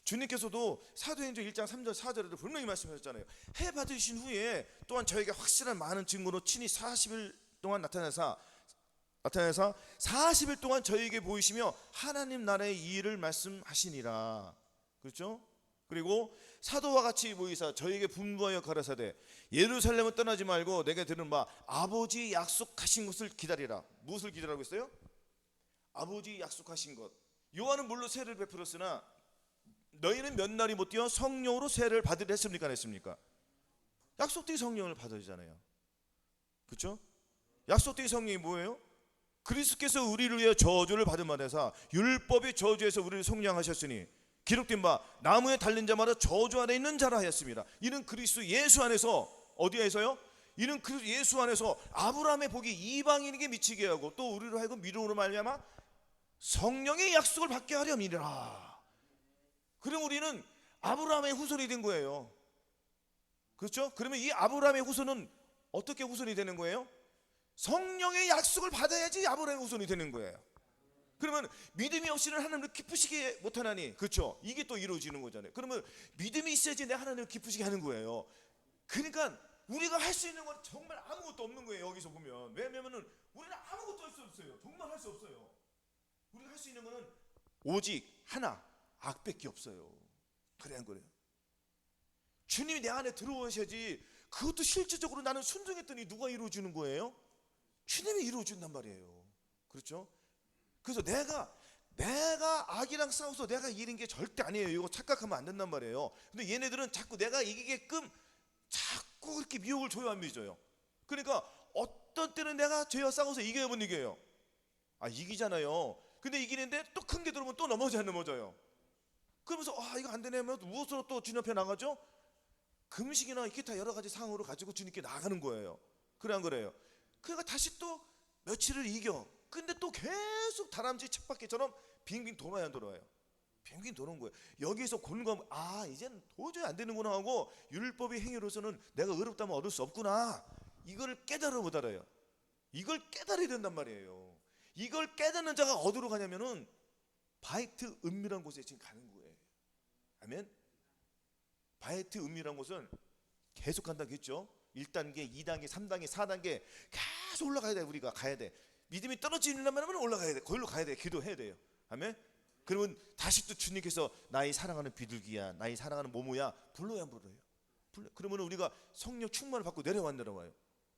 주님께서도 사도행전 1장 3절 4절에도 분명히 말씀하셨잖아요. 해 받으신 후에 또한 저에게 확실한 많은 증거로 친히 40일 동안 나타나사 40일 동안 저에게 보이시며 하나님 나라의 일을 말씀하시니라. 그렇죠? 그리고 사도와 같이 보이사 저에게 분부하여 가라사대 예루살렘을 떠나지 말고 내게 들은 바 아버지 약속하신 것을 기다리라. 무엇을 기다리라고 했어요? 아버지 약속하신 것. 요한은 물론 세를 베풀었으나 너희는 몇 날이 못 뛰어 성령으로 세를 받으려 했습니까, 안 했습니까? 약속된 성령을 받으잖아요. 그렇죠? 약속된 성령이 뭐예요? 그리스도께서 우리를 위해 저주를 받은 바 되사 율법의 저주에서 우리를 속량하셨으니 기록된 바 나무에 달린 자마다 저주 아래 있는 자라 하였습니다. 이는 그리스도 예수 안에서, 어디에서요? 이는 그리스도 예수 안에서 아브라함의 복이 이방인에게 미치게 하고 또 우리로 하여금 믿음으로 말미암아 성령의 약속을 받게 하렴이라. 그럼 우리는 아브라함의 후손이 된 거예요. 그렇죠? 그러면 이 아브라함의 후손은 어떻게 후손이 되는 거예요? 성령의 약속을 받아야지 아브라함의 후손이 되는 거예요. 그러면 믿음이 없이는 하나님을 기쁘시게 못하나니, 그렇죠? 이게 또 이루어지는 거잖아요. 그러면 믿음이 있어야지 내 하나님을 기쁘시게 하는 거예요. 그러니까 우리가 할 수 있는 건 정말 아무것도 없는 거예요. 여기서 보면. 왜냐면은 우리는 아무것도 할 수 없어요. 정말 할 수 없어요. 우리가 할 수 있는 거는 오직 하나, 악밖에 없어요. 그래 안 그래요? 주님이 내 안에 들어오셔야지. 그것도 실질적으로 나는 순종했더니 누가 이루어주는 거예요? 주님이 이루어준단 말이에요. 그렇죠? 그래서 내가 악이랑 싸워서 내가 이기는 게 절대 아니에요. 이거 착각하면 안 된단 말이에요. 근데 얘네들은 자꾸 내가 이기게끔 자꾸 그렇게 미혹을 줘요, 안 믿어요? 그러니까 어떤 때는 내가 죄와 싸워서 이겨야 못 이겨요. 이기잖아요. 근데 이기는데 또 큰 게 들어오면 또 넘어져요. 그러면서 이거 안 되네 하면 무엇으로 또 주님 앞에 나가죠? 금식이나 기타 여러 가지 상황으로 가지고 주님께 나가는 거예요. 그래 안 그래요? 그러니까 다시 또 며칠을 이겨. 근데 또 계속 다람쥐 쳇바퀴처럼 빙빙 돌아야 안 돌아요. 빙빙 도는 거예요. 여기서 곤고하면 이제는 도저히 안 되는구나 하고 율법의 행위로서는 내가 의롭다면 얻을 수 없구나. 이걸 깨달아 못 알아요. 이걸 깨달아야 된단 말이에요. 이걸 깨닫는 자가 어디로 가냐면은 바이트 은밀한 곳에 지금 가는 거예요. 아멘. 바이트 은밀한 곳은 계속 간다고 했죠. 1단계, 2단계, 3단계, 4단계 계속 올라가야 돼. 우리가 가야 돼. 믿음이 떨어지려면 올라가야 돼. 거기로 가야 돼. 기도해야 돼요. 아멘. 그러면 다시 또 주님께서 나의 사랑하는 비둘기야, 나의 사랑하는 모모야 불러야 안 불러요? 그러면 우리가 성령 충만을 받고 내려와요.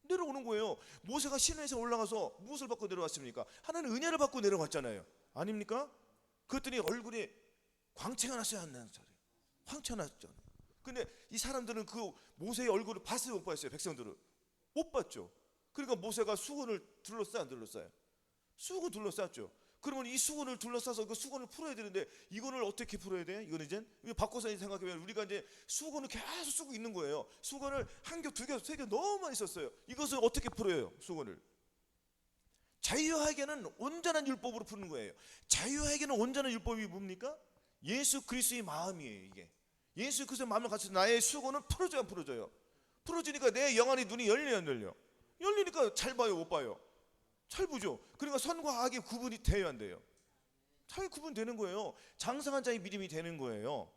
내려오는 거예요. 모세가 시내에서 올라가서 무엇을 받고 내려왔습니까? 하나님 은혜를 받고 내려왔잖아요. 아닙니까? 그랬더니 얼굴에 광채가 났어요, 안 났어요? 광채가 났죠. 근데 이 사람들은 그 모세의 얼굴을 봤어요, 못 봤어요? 백성들은 못 봤죠. 그러니까 모세가 수건을 둘러싸요, 안 둘러싸요? 수건 둘러쌌죠. 그러면 이 수건을 둘러싸서 그 수건을 풀어야 되는데 이거를 어떻게 풀어야 돼? 이거는 이제 바꿔서 생각해보면 우리가 이제 수건을 계속 쓰고 있는 거예요. 수건을 한 겹, 두 겹, 세 겹 너무 많이 썼어요. 이것을 어떻게 풀어요? 수건을. 자유하게는 온전한 율법으로 푸는 거예요. 자유하게는 온전한 율법이 뭡니까? 예수 그리스도의 마음이에요. 이게 예수 그리스도의 마음을 가지고 나의 수건은 풀어져야 안 풀어져요? 풀어지니까 내 영안의 눈이 열려요, 안 열려? 열리니까 잘 봐요, 못 봐요? 잘 보죠. 그러니까 선과 악의 구분이 돼야 안 돼요? 잘 구분되는 거예요. 장성한 자의 믿음이 되는 거예요.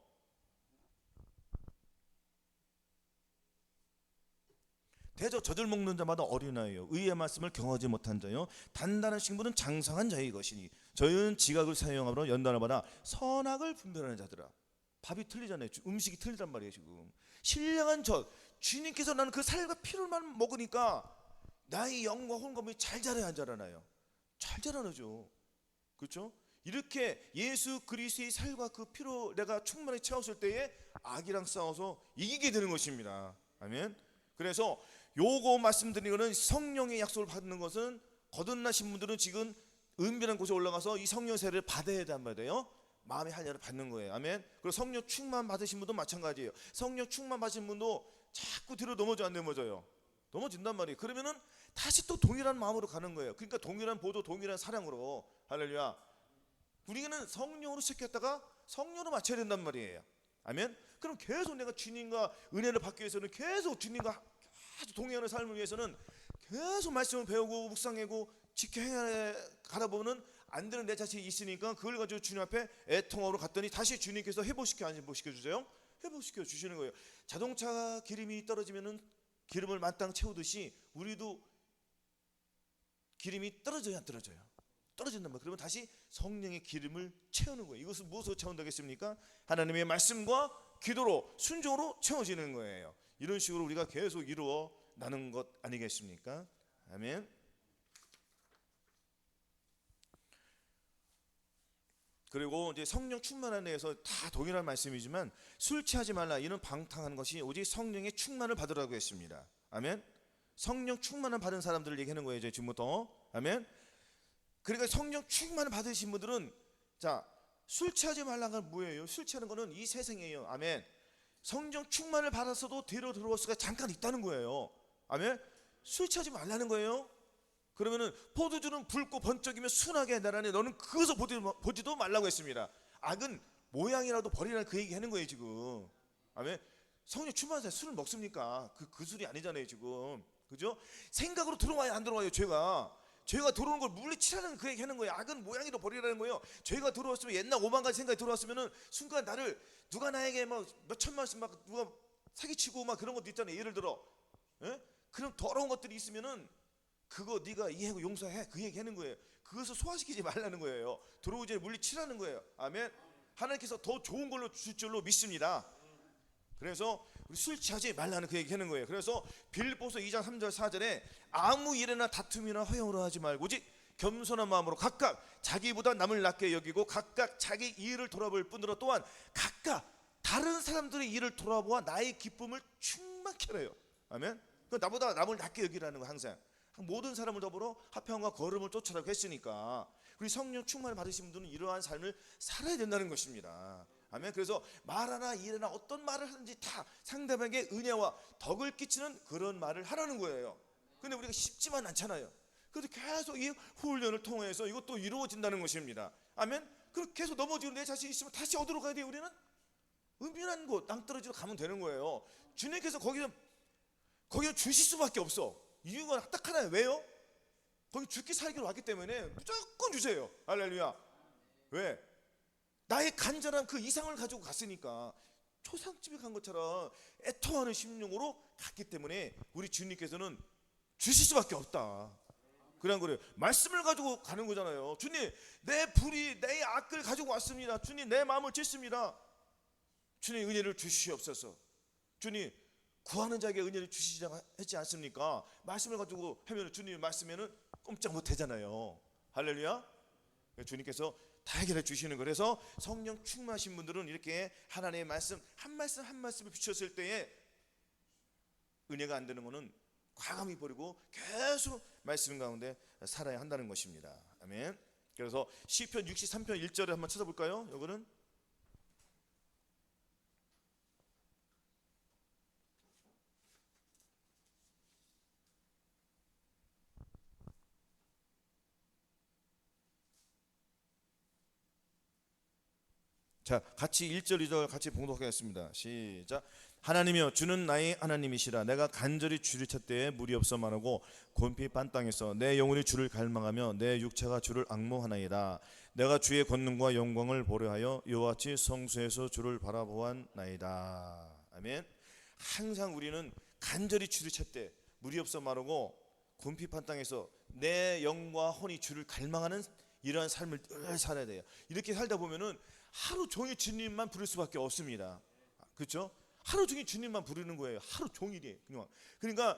대저 젖을 먹는 자마다 어린아이요 의의 말씀을 경하지 못한 자요 단단한 식물은 장성한 자의 것이니 저희는 지각을 사용함으로 연단을 받아 선악을 분별하는 자들아. 밥이 틀리잖아요. 음식이 틀리단 말이에요. 지금 신령한 젖, 주님께서 나는 그 살과 피를만 먹으니까 나의 영과 혼검이 잘 자라야 안 자라나요? 잘 자라나죠. 그렇죠? 이렇게 예수 그리스도의 살과 그 피로 내가 충만히 채웠을 때에 악이랑 싸워서 이기게 되는 것입니다. 아멘. 그래서 요거 말씀드린 거는 성령의 약속을 받는 것은 거듭나신 분들은 지금 은밀한 곳에 올라가서 이 성령 세례를 받아야 된단 말이에요. 마음의 한례를 받는 거예요. 아멘. 그리고 성령 충만 받으신 분도 마찬가지예요. 성령 충만 받으신 분도 자꾸 뒤로 넘어져 안 넘어져요? 넘어진단 말이에요. 그러면은 다시 또 동일한 마음으로 가는 거예요. 그러니까 동일한 보도, 동일한 사랑으로. 할렐루야. 우리는 성령으로 시작했다가 성령으로 맞춰야 된단 말이에요. 아멘. 그럼 계속 내가 주님과 은혜를 받기 위해서는 계속 주님과 아주 동행하는 삶을 위해서는 계속 말씀을 배우고 묵상하고 지켜 가다 보면은 안 되는 내 자신이 있으니까 그걸 가지고 주님 앞에 애통하러 갔더니 다시 주님께서 회복시켜 안 회복시켜 주세요? 회복시켜 주시는 거예요. 자동차 기름이 떨어지면은 기름을 만땅 채우듯이 우리도 기름이 떨어져야 안 떨어져요? 떨어진단 말이에요. 그러면 다시 성령의 기름을 채우는 거예요. 이것은 무엇으로 채운다겠습니까? 하나님의 말씀과 기도로 순종으로 채워지는 거예요. 이런 식으로 우리가 계속 이루어 나는 것 아니겠습니까? 아멘. 그리고 이제 성령 충만에 대해서 다 동일한 말씀이지만 술 취하지 말라 이는 방탕한 것이 오직 성령의 충만을 받으라고 했습니다. 아멘. 성령 충만을 받은 사람들을 얘기하는 거예요. 이제 지금부터. 아멘. 그러니까 성령 충만을 받으신 분들은 자, 술 취하지 말라는 건 뭐예요? 술 취하는 거는 이 세상이에요. 아멘. 성령 충만을 받았어도 뒤로 들어올 수가 잠깐 있다는 거예요. 아멘. 술 취하지 말라는 거예요. 그러면은 포도주는 붉고 번쩍이며 순하게 해달라니 너는 그것을 보지도 말라고 했습니다. 악은 모양이라도 버리라는 그 얘기 하는 거예요 지금. 아멘. 성령 충만한 사람이 술을 먹습니까? 그 술이 아니잖아요 지금. 그죠? 생각으로 들어와야 안 들어와요 죄가. 죄가 들어오는 걸 물리치라는 그 얘기 하는 거예요. 악은 모양이도 버리라는 거예요. 죄가 들어왔으면 옛날 5만 가지 생각이 들어왔으면은 순간 나를 누가 나에게 막 몇 천만 원씩 막 누가 사기치고 막 그런 것도 있잖아요. 예를 들어. 예? 그런 더러운 것들이 있으면은 그거 네가 이해하고 용서해 그 얘기 하는 거예요. 그것을 소화시키지 말라는 거예요. 들어오기 전에 물리치라는 거예요. 아멘. 하나님께서 더 좋은 걸로 주실 줄로 믿습니다. 그래서 우리 술 취하지 말라는 그 얘기 하는 거예요. 그래서 빌립보서 2장 3절 4절에 아무 일에나 다툼이나 허용으로 하지 말고 오직 겸손한 마음으로 각각 자기보다 남을 낮게 여기고 각각 자기 일을 돌아볼 뿐더러 또한 각각 다른 사람들의 일을 돌아보아 나의 기쁨을 충만케 하래요. 아멘. 나보다 남을 낮게 여기라는 거 항상. 모든 사람을 더불어 화평과 거름을 쫓으라고 했으니까 우리 성령 충만을 받으신 분들은 이러한 삶을 살아야 된다는 것입니다. 아멘. 그래서 말하나 일하나 어떤 말을 하든지 다 상대방에게 은혜와 덕을 끼치는 그런 말을 하라는 거예요. 근데 우리가 쉽지만 않잖아요. 그래도 계속 이 훈련을 통해서 이것도 이루어진다는 것입니다. 아멘. 그렇게 계속 넘어지고 내 자신이 있으면 다시 어디로 가야 돼요? 우리는 은밀한 곳 낭떠러지로 가면 되는 거예요. 주님께서 거기는 주실 수밖에 없어. 이유가 딱 하나예요. 왜요? 거기 죽기 살기로 왔기 때문에 무조건 주세요. 할렐루야. 왜? 나의 간절한 그 이상을 가지고 갔으니까. 초상집에 간 것처럼 애통하는 심령으로 갔기 때문에 우리 주님께서는 주실 수밖에 없다. 그런 거래요. 말씀을 가지고 가는 거잖아요. 주님, 내 불의, 내 악을 가지고 왔습니다. 주님, 내 마음을 찢습니다. 주님, 은혜를 주시옵소서. 주님, 구하는 자에게 은혜를 주시지 않습니까? 말씀을 가지고 하면 주님 말씀에는 꼼짝 못 하잖아요. 할렐루야. 주님께서 다 해결해 주시는 거예요. 그래서 성령 충만하신 분들은 이렇게 하나님의 말씀 한 말씀 한 말씀을 비추었을 때에 은혜가 안 되는 거는 과감히 버리고 계속 말씀 가운데 살아야 한다는 것입니다. 아멘. 그래서 시편 63편 1절에 한번 찾아볼까요? 이거는 자, 같이 1절 2절 같이 봉독하겠습니다. 시작. 하나님이여 주는 나의 하나님이시라. 내가 간절히 주를 찾되 물이 없어 말하고 곤피 빤땅에서 내 영혼이 주를 갈망하며 내 육체가 주를 앙모하나이다. 내가 주의 권능과 영광을 보려 하여 여호와같이 성소에서 주를 바라보았나이다. 아멘. 항상 우리는 간절히 주를 찾되 물이 없어 말하고 곤피 빤땅에서 내 영과 혼이 주를 갈망하는 이러한 삶을 늘 살아야 돼요. 이렇게 살다 보면은 하루 종일 주님만 부를 수밖에 없습니다. 그렇죠? 하루 종일 주님만 부르는 거예요. 하루 종일이. 그러니까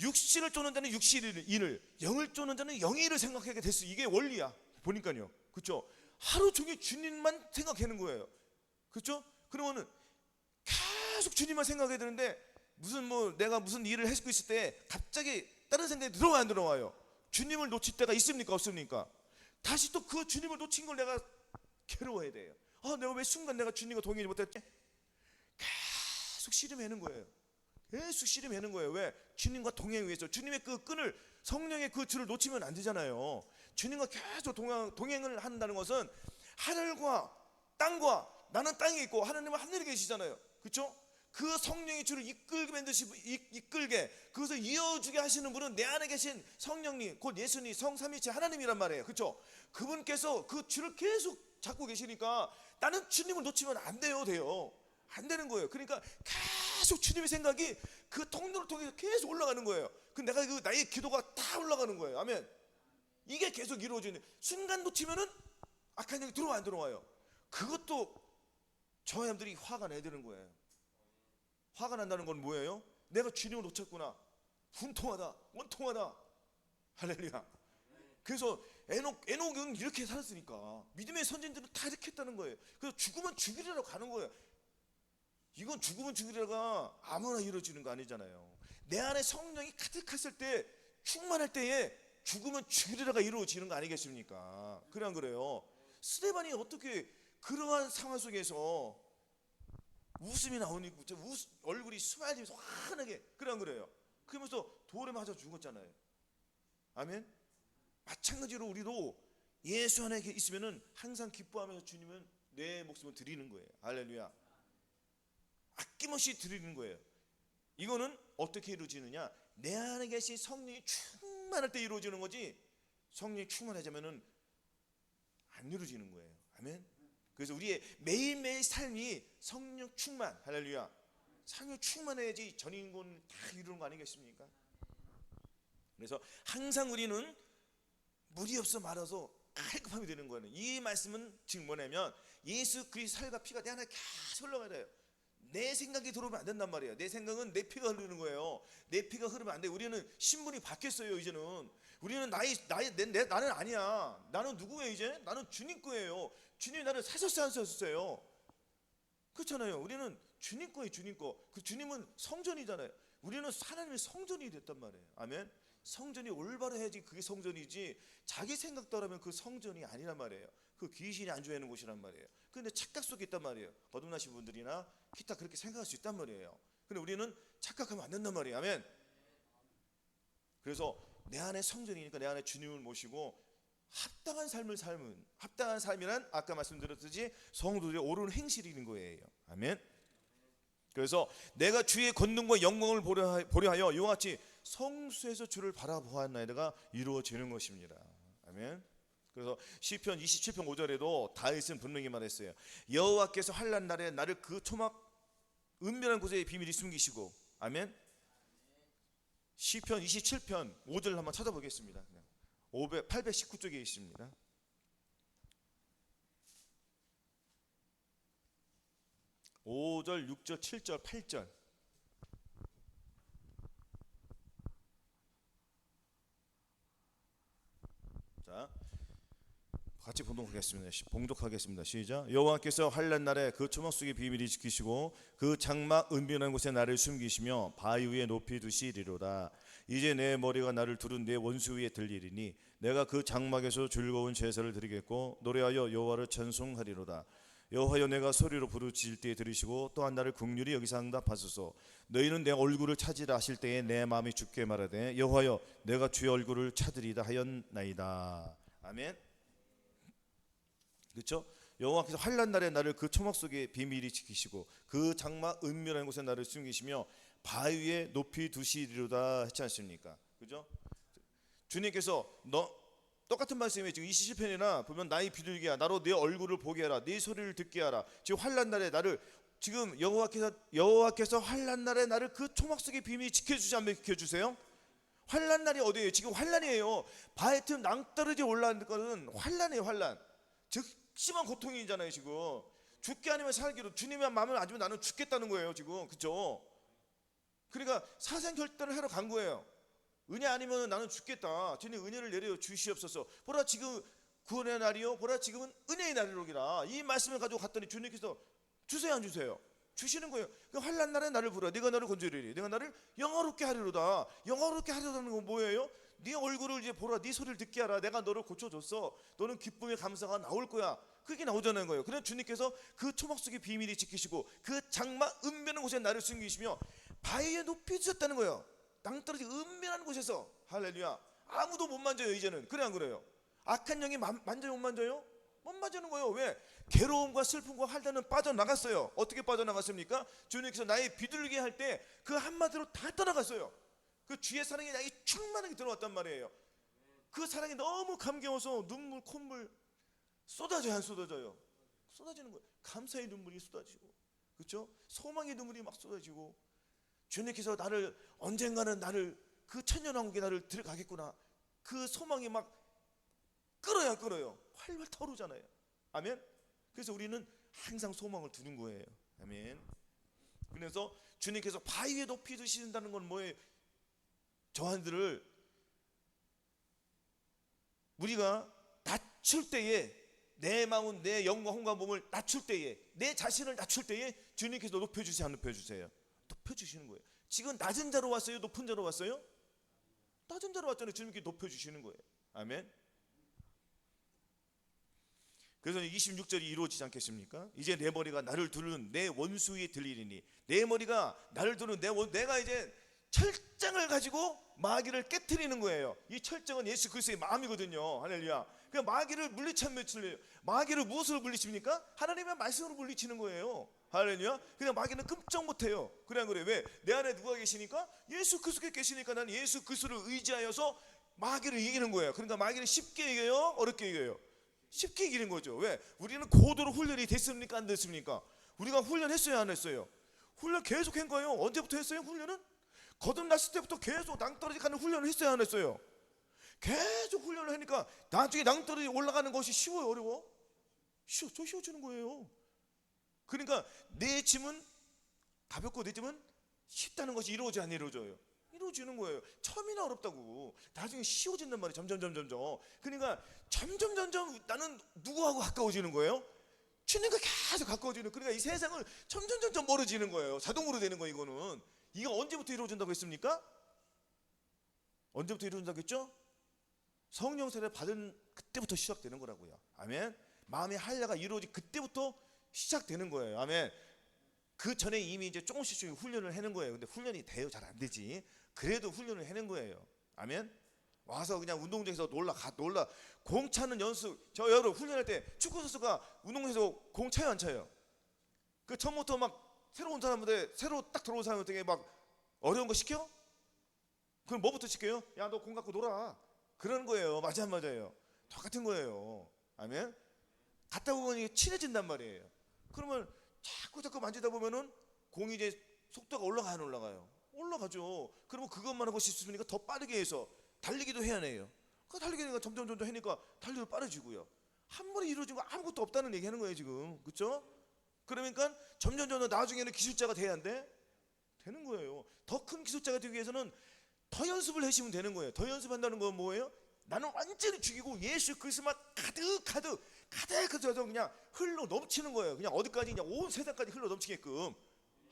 육신을 쫓는 자는 육신을, 영을 쫓는 자는 영의를 생각하게 됐어. 이게 원리야. 보니까요. 그렇죠? 하루 종일 주님만 생각하는 거예요. 그렇죠? 그러면은 계속 주님만 생각해야 되는데 내가 무슨 일을 하고 있을 때 갑자기 다른 생각이 들어와요, 안 들어와요? 주님을 놓칠 때가 있습니까, 없습니까? 다시 또 그 주님을 놓친 걸 내가 괴로워해야 돼요. 내가 왜 순간 내가 주님과 동행하지 못했지? 계속 씨름하는 거예요. 계속 씨름하는 거예요. 왜? 주님과 동행을 위해서. 주님의 그 끈을, 성령의 그 줄을 놓치면 안 되잖아요. 주님과 계속 동행을 한다는 것은 하늘과 땅과, 나는 땅에 있고 하나님은 하늘에 계시잖아요. 그렇죠? 그 성령의 줄을 이끌게 만드시 이끌게 그것을 이어주게 하시는 분은 내 안에 계신 성령님, 곧 예수님, 성삼위일체 하나님이란 말이에요. 그렇죠? 그분께서 그 줄을 계속 잡고 계시니까 나는 주님을 놓치면 안 돼요. 안 되는 거예요. 그러니까 계속 주님의 생각이 그 통로를 통해서 계속 올라가는 거예요. 내가 나의 기도가 다 올라가는 거예요. 아멘. 이게 계속 이루어지는. 순간 놓치면은 악한 영이 들어와 안 들어와요. 그것도 저 사람들이 화가 내드는 거예요. 화가 난다는 건 뭐예요? 내가 주님을 놓쳤구나. 분통하다, 원통하다. 할렐루야. 그래서 에녹은 이렇게 살았으니까 믿음의 선진들은 다 이렇게 했다는 거예요. 그래서 죽으면 죽이려고 가는 거예요. 이건 죽으면 죽이려가 아무나 이루어지는 거 아니잖아요. 내 안에 성령이 가득했을 때, 충만할 때에 죽으면 죽으리라가 이루어지는 거 아니겠습니까? 그래 안 그래요? 스데반이 어떻게 그러한 상황 속에서 웃음이 나오니 얼굴이 스마일리면서 환하게, 그래 안 그래요? 그러면서 돌에 맞아 죽었잖아요. 아멘. 마찬가지로 우리도 예수 안에 있으면은 항상 기뻐하면서 주님은 내 목숨을 드리는 거예요. 할렐루야. 아낌없이 드리는 거예요. 이거는 어떻게 이루어지느냐? 내 안에 계신 성령이 충만할 때 이루어지는 거지, 성령이 충만하자면은 안 이루어지는 거예요. 아멘. 그래서 우리의 매일매일 삶이 성령 충만, 할렐루야, 성령 충만해야지 전 인권 다 이루는 거 아니겠습니까? 그래서 항상 우리는 무리 없어 말아서 깔끔하게 되는 거예요. 이 말씀은 지금 뭐냐면 예수 그리스도의 살과 피가 내 안에 계속 흘러가야 돼요. 내 생각이 들어오면 안 된단 말이에요. 내 생각은 내 피가 흐르는 거예요. 내 피가 흐르면 안 돼. 우리는 신분이 바뀌었어요. 이제는 우리는 나는 아니야. 나는 누구예요? 이제 나는 주님 거예요. 주님이 나를 사셨어요, 안 사셨어요? 그렇잖아요. 우리는 주님 거예요. 주님 거. 그 주님은 성전이잖아요. 우리는 하나님의 성전이 됐단 말이에요. 아멘. 성전이 올바로 해야지 그게 성전이지, 자기 생각대로 하면 그 성전이 아니란 말이에요. 그 귀신이 안주하는 곳이란 말이에요. 근데 착각 속에 있단 말이에요. 거듭나신 분들이나 기타 그렇게 생각할 수 있단 말이에요. 근데 우리는 착각하면 안 된단 말이에요. 아멘. 그래서 내 안에 성전이니까 내 안에 주님을 모시고 합당한 삶을 삶은, 합당한 삶이란 아까 말씀드렸듯이 성도들의 옳은 행실인 거예요. 아멘. 그래서 내가 주의 권능과 영광을 보려 하여 이와 같이 성수에서 주를 바라보았나이다가 이루어지는 것입니다. 아멘. 그래서 시편 27편 5절에도 다윗은 분명히 말했어요. 여호와께서 환난 날에 나를 그 초막 은밀한 곳에 비밀히 숨기시고, 아멘. 시편 27편 5절 한번 찾아보겠습니다. 819쪽에 있습니다. 5절, 6절, 7절, 8절. 자, 같이 봉독하겠습니다. 시작. 여호와께서 환난 날에 그 초막 속에 비밀히 지키시고 그 장막 은밀한 곳에 나를 숨기시며 바위 위에 높이 두시리로다. 이제 내 머리가 나를 두른 내 원수 위에 들리리니 내가 그 장막에서 즐거운 제사를 드리겠고 노래하여 여호와를 찬송하리로다. 여호와여, 내가 소리로 부르짖을 때에 들으시고 또한 나를 긍휼히 여기사 응답하소서. 너희는 내 얼굴을 찾으라 하실 때에 내 마음이 죽게 말하되 여호와여, 내가 주의 얼굴을 찾으리다 하였나이다. 아멘. 그렇죠? 여호와께서 환난 날에 나를 그 초막 속에 비밀히 지키시고 그 장막 은밀한 곳에 나를 숨기시며 바위 위에 높이 두시리로다 했지 않습니까? 그죠? 주님께서 똑같은 말씀이에요. 지금 27편이나 보면 나의 비둘기야, 나로 내 얼굴을 보게 하라, 네 소리를 듣게 하라. 지금 환난 날에 나를, 지금 여호와께서 환난 날에 나를 그 초막 속에 비밀히 지켜주지 않으면 지켜주세요? 환난 날이 어디예요? 지금 환난이에요. 바위 틈 낭떠러지 올라가는 것은 환난이에요. 환난. 즉 심한 고통이잖아요. 지금 죽게 아니면 살기로, 주님의 마음을 안 주면 나는 죽겠다는 거예요. 지금 그렇죠? 그러니까 사생 결단을 하러 간 거예요. 은혜 아니면 나는 죽겠다. 주님 은혜를 내려 주시옵소서. 보라 지금 구원의 날이요, 보라 지금은 은혜의 날이로기라. 이 말씀을 가지고 갔더니 주님께서 주세요 안 주세요? 주시는 거예요. 그 환난 날에 나를 부르라. 네가 나를 건져리리. 내가 나를 영화롭게 하리로다. 영화롭게 하리라는 건 뭐예요? 네 얼굴을 이제 보라, 네 소리를 듣게 하라. 내가 너를 고쳐줬어. 너는 기쁨의 감사가 나올 거야. 그게 나오자는 거예요. 그래서 주님께서 그 초막 속에 비밀히 지키시고 그 장막 은밀한 곳에 나를 숨기시며 바위에 높이 두셨다는 거예요. 낭떠러지 은밀한 곳에서. 할렐루야. 아무도 못 만져요 이제는. 그래 안 그래요? 악한 영이 만져요 못 만져요? 못 만지는 거예요. 왜? 괴로움과 슬픔과 환난은 빠져나갔어요. 어떻게 빠져나갔습니까? 주님께서 나의 비둘기 할 때 그 한마디로 다 떠나갔어요. 그 주의 사랑이 나에게 충만하게 들어왔단 말이에요. 그 사랑이 너무 감겨워서 눈물 콧물 쏟아져요 안 쏟아져요? 쏟아지는 거예요. 감사의 눈물이 쏟아지고, 그렇죠? 소망의 눈물이 막 쏟아지고, 주님께서 나를 언젠가는 나를 그 천년왕국에 나를 들어가겠구나. 그 소망이 막 끓어요 안 끓어요? 활활 타오르잖아요. 아멘. 그래서 우리는 항상 소망을 두는 거예요. 아멘. 그래서 주님께서 바위에 높이 두신다는 건 뭐예요? 저한들을 우리가 낮출 때에, 내 마음, 내 영과 혼과 몸을 낮출 때에, 내 자신을 낮출 때에 주님께서 높여주세요 안 높여주세요? 높여주시는 거예요. 지금 낮은 자로 왔어요? 높은 자로 왔어요? 낮은 자로 왔잖아요. 주님께 높여주시는 거예요. 아멘. 그래서 26절이 이루어지지 않겠습니까? 이제 내 머리가 나를 두르는 내 원수에 들리리니, 내 머리가 나를 두르는 내가 이제 철장을 가지고 마귀를 깨트리는 거예요. 이 철장은 예수 그리스도의 마음이거든요. 할렐루야. 그 마귀를 물리치면 마귀를 무엇으로 물리칩니까? 하나님의 말씀으로 물리치는 거예요. 할렐루야. 그냥 마귀는 끔찍 못해요. 그래 안 그래? 왜? 내 안에 누가 계시니까? 예수 그리스도께 계시니까 나는 예수 그리스도를 의지하여서 마귀를 이기는 거예요. 그러니까 마귀를 쉽게 이겨요? 어렵게 이겨요? 쉽게 이기는 거죠. 왜? 우리는 고도로 훈련이 됐습니까? 안 됐습니까? 우리가 훈련했어요? 안 했어요? 훈련 계속 한 거예요. 언제부터 했어요? 훈련은? 거듭났을 때부터 계속 낭떠러지 가는 훈련을 했어요? 안 했어요? 계속 훈련을 하니까 나중에 낭떠러지 올라가는 것이 쉬워요? 어려워? 쉬워지는 거예요. 그러니까 내 짐은 가볍고 내 짐은 쉽다는 것이 이루어져 안 이루어져요? 이루어지는 거예요. 처음이나 어렵다고. 나중에 쉬워진단 말이에요. 점점. 그러니까 점점 나는 누구하고 가까워지는 거예요? 주님과 계속 가까워지는. 그러니까 이 세상을 점점 멀어지는 거예요. 자동으로 되는 거예요. 이거는. 이거 언제부터 이루어진다고 했습니까? 언제부터 이루어진다고 했죠? 성령 세례 받은 그때부터 시작되는 거라고요. 아멘. 마음의 한례가 이루어지 그때부터 시작되는 거예요. 아멘. 그 전에 이미 이제 조금씩 훈련을 해는 거예요. 근데 훈련이 돼요? 잘 안 되지. 그래도 훈련을 해는 거예요. 아멘. 와서 그냥 운동장에서 놀라 공 차는 연습. 저 여러분 훈련할 때 축구 선수가 운동장에서 공 차요 안 차요? 그 처음부터 막 새로 온 사람한테 새로 딱 들어온 사람한테 막 어려운 거 시켜? 그럼 뭐부터 시켜요? 야, 너 공 갖고 놀아. 그러는 거예요. 맞아 안 맞아요? 똑같은 거예요. 아멘. 갔다 보면 이게 친해진단 말이에요. 그러면 자꾸 만지다 보면은 공이 이제 속도가 올라가요, 안 올라가요? 올라가죠. 그러면 그것만 하고 싶으니까 더 빠르게 해서 달리기도 해야 해요. 그 달리기가 점점 하니까 달리기도 빠르지고요. 한 번에 이루어진 거 아무것도 없다는 얘기하는 거예요 지금. 그렇죠? 그러니까 점점 나중에는 기술자가 돼야 안 돼? 되는 거예요. 더 큰 기술자가 되기 위해서는 더 연습을 하시면 되는 거예요. 더 연습한다는 건 뭐예요? 나는 완전히 죽이고 예수 그리스도만 가득 그냥 흘러 넘치는 거예요. 그냥 어디까지 그냥 온 세상까지 흘러 넘치게끔.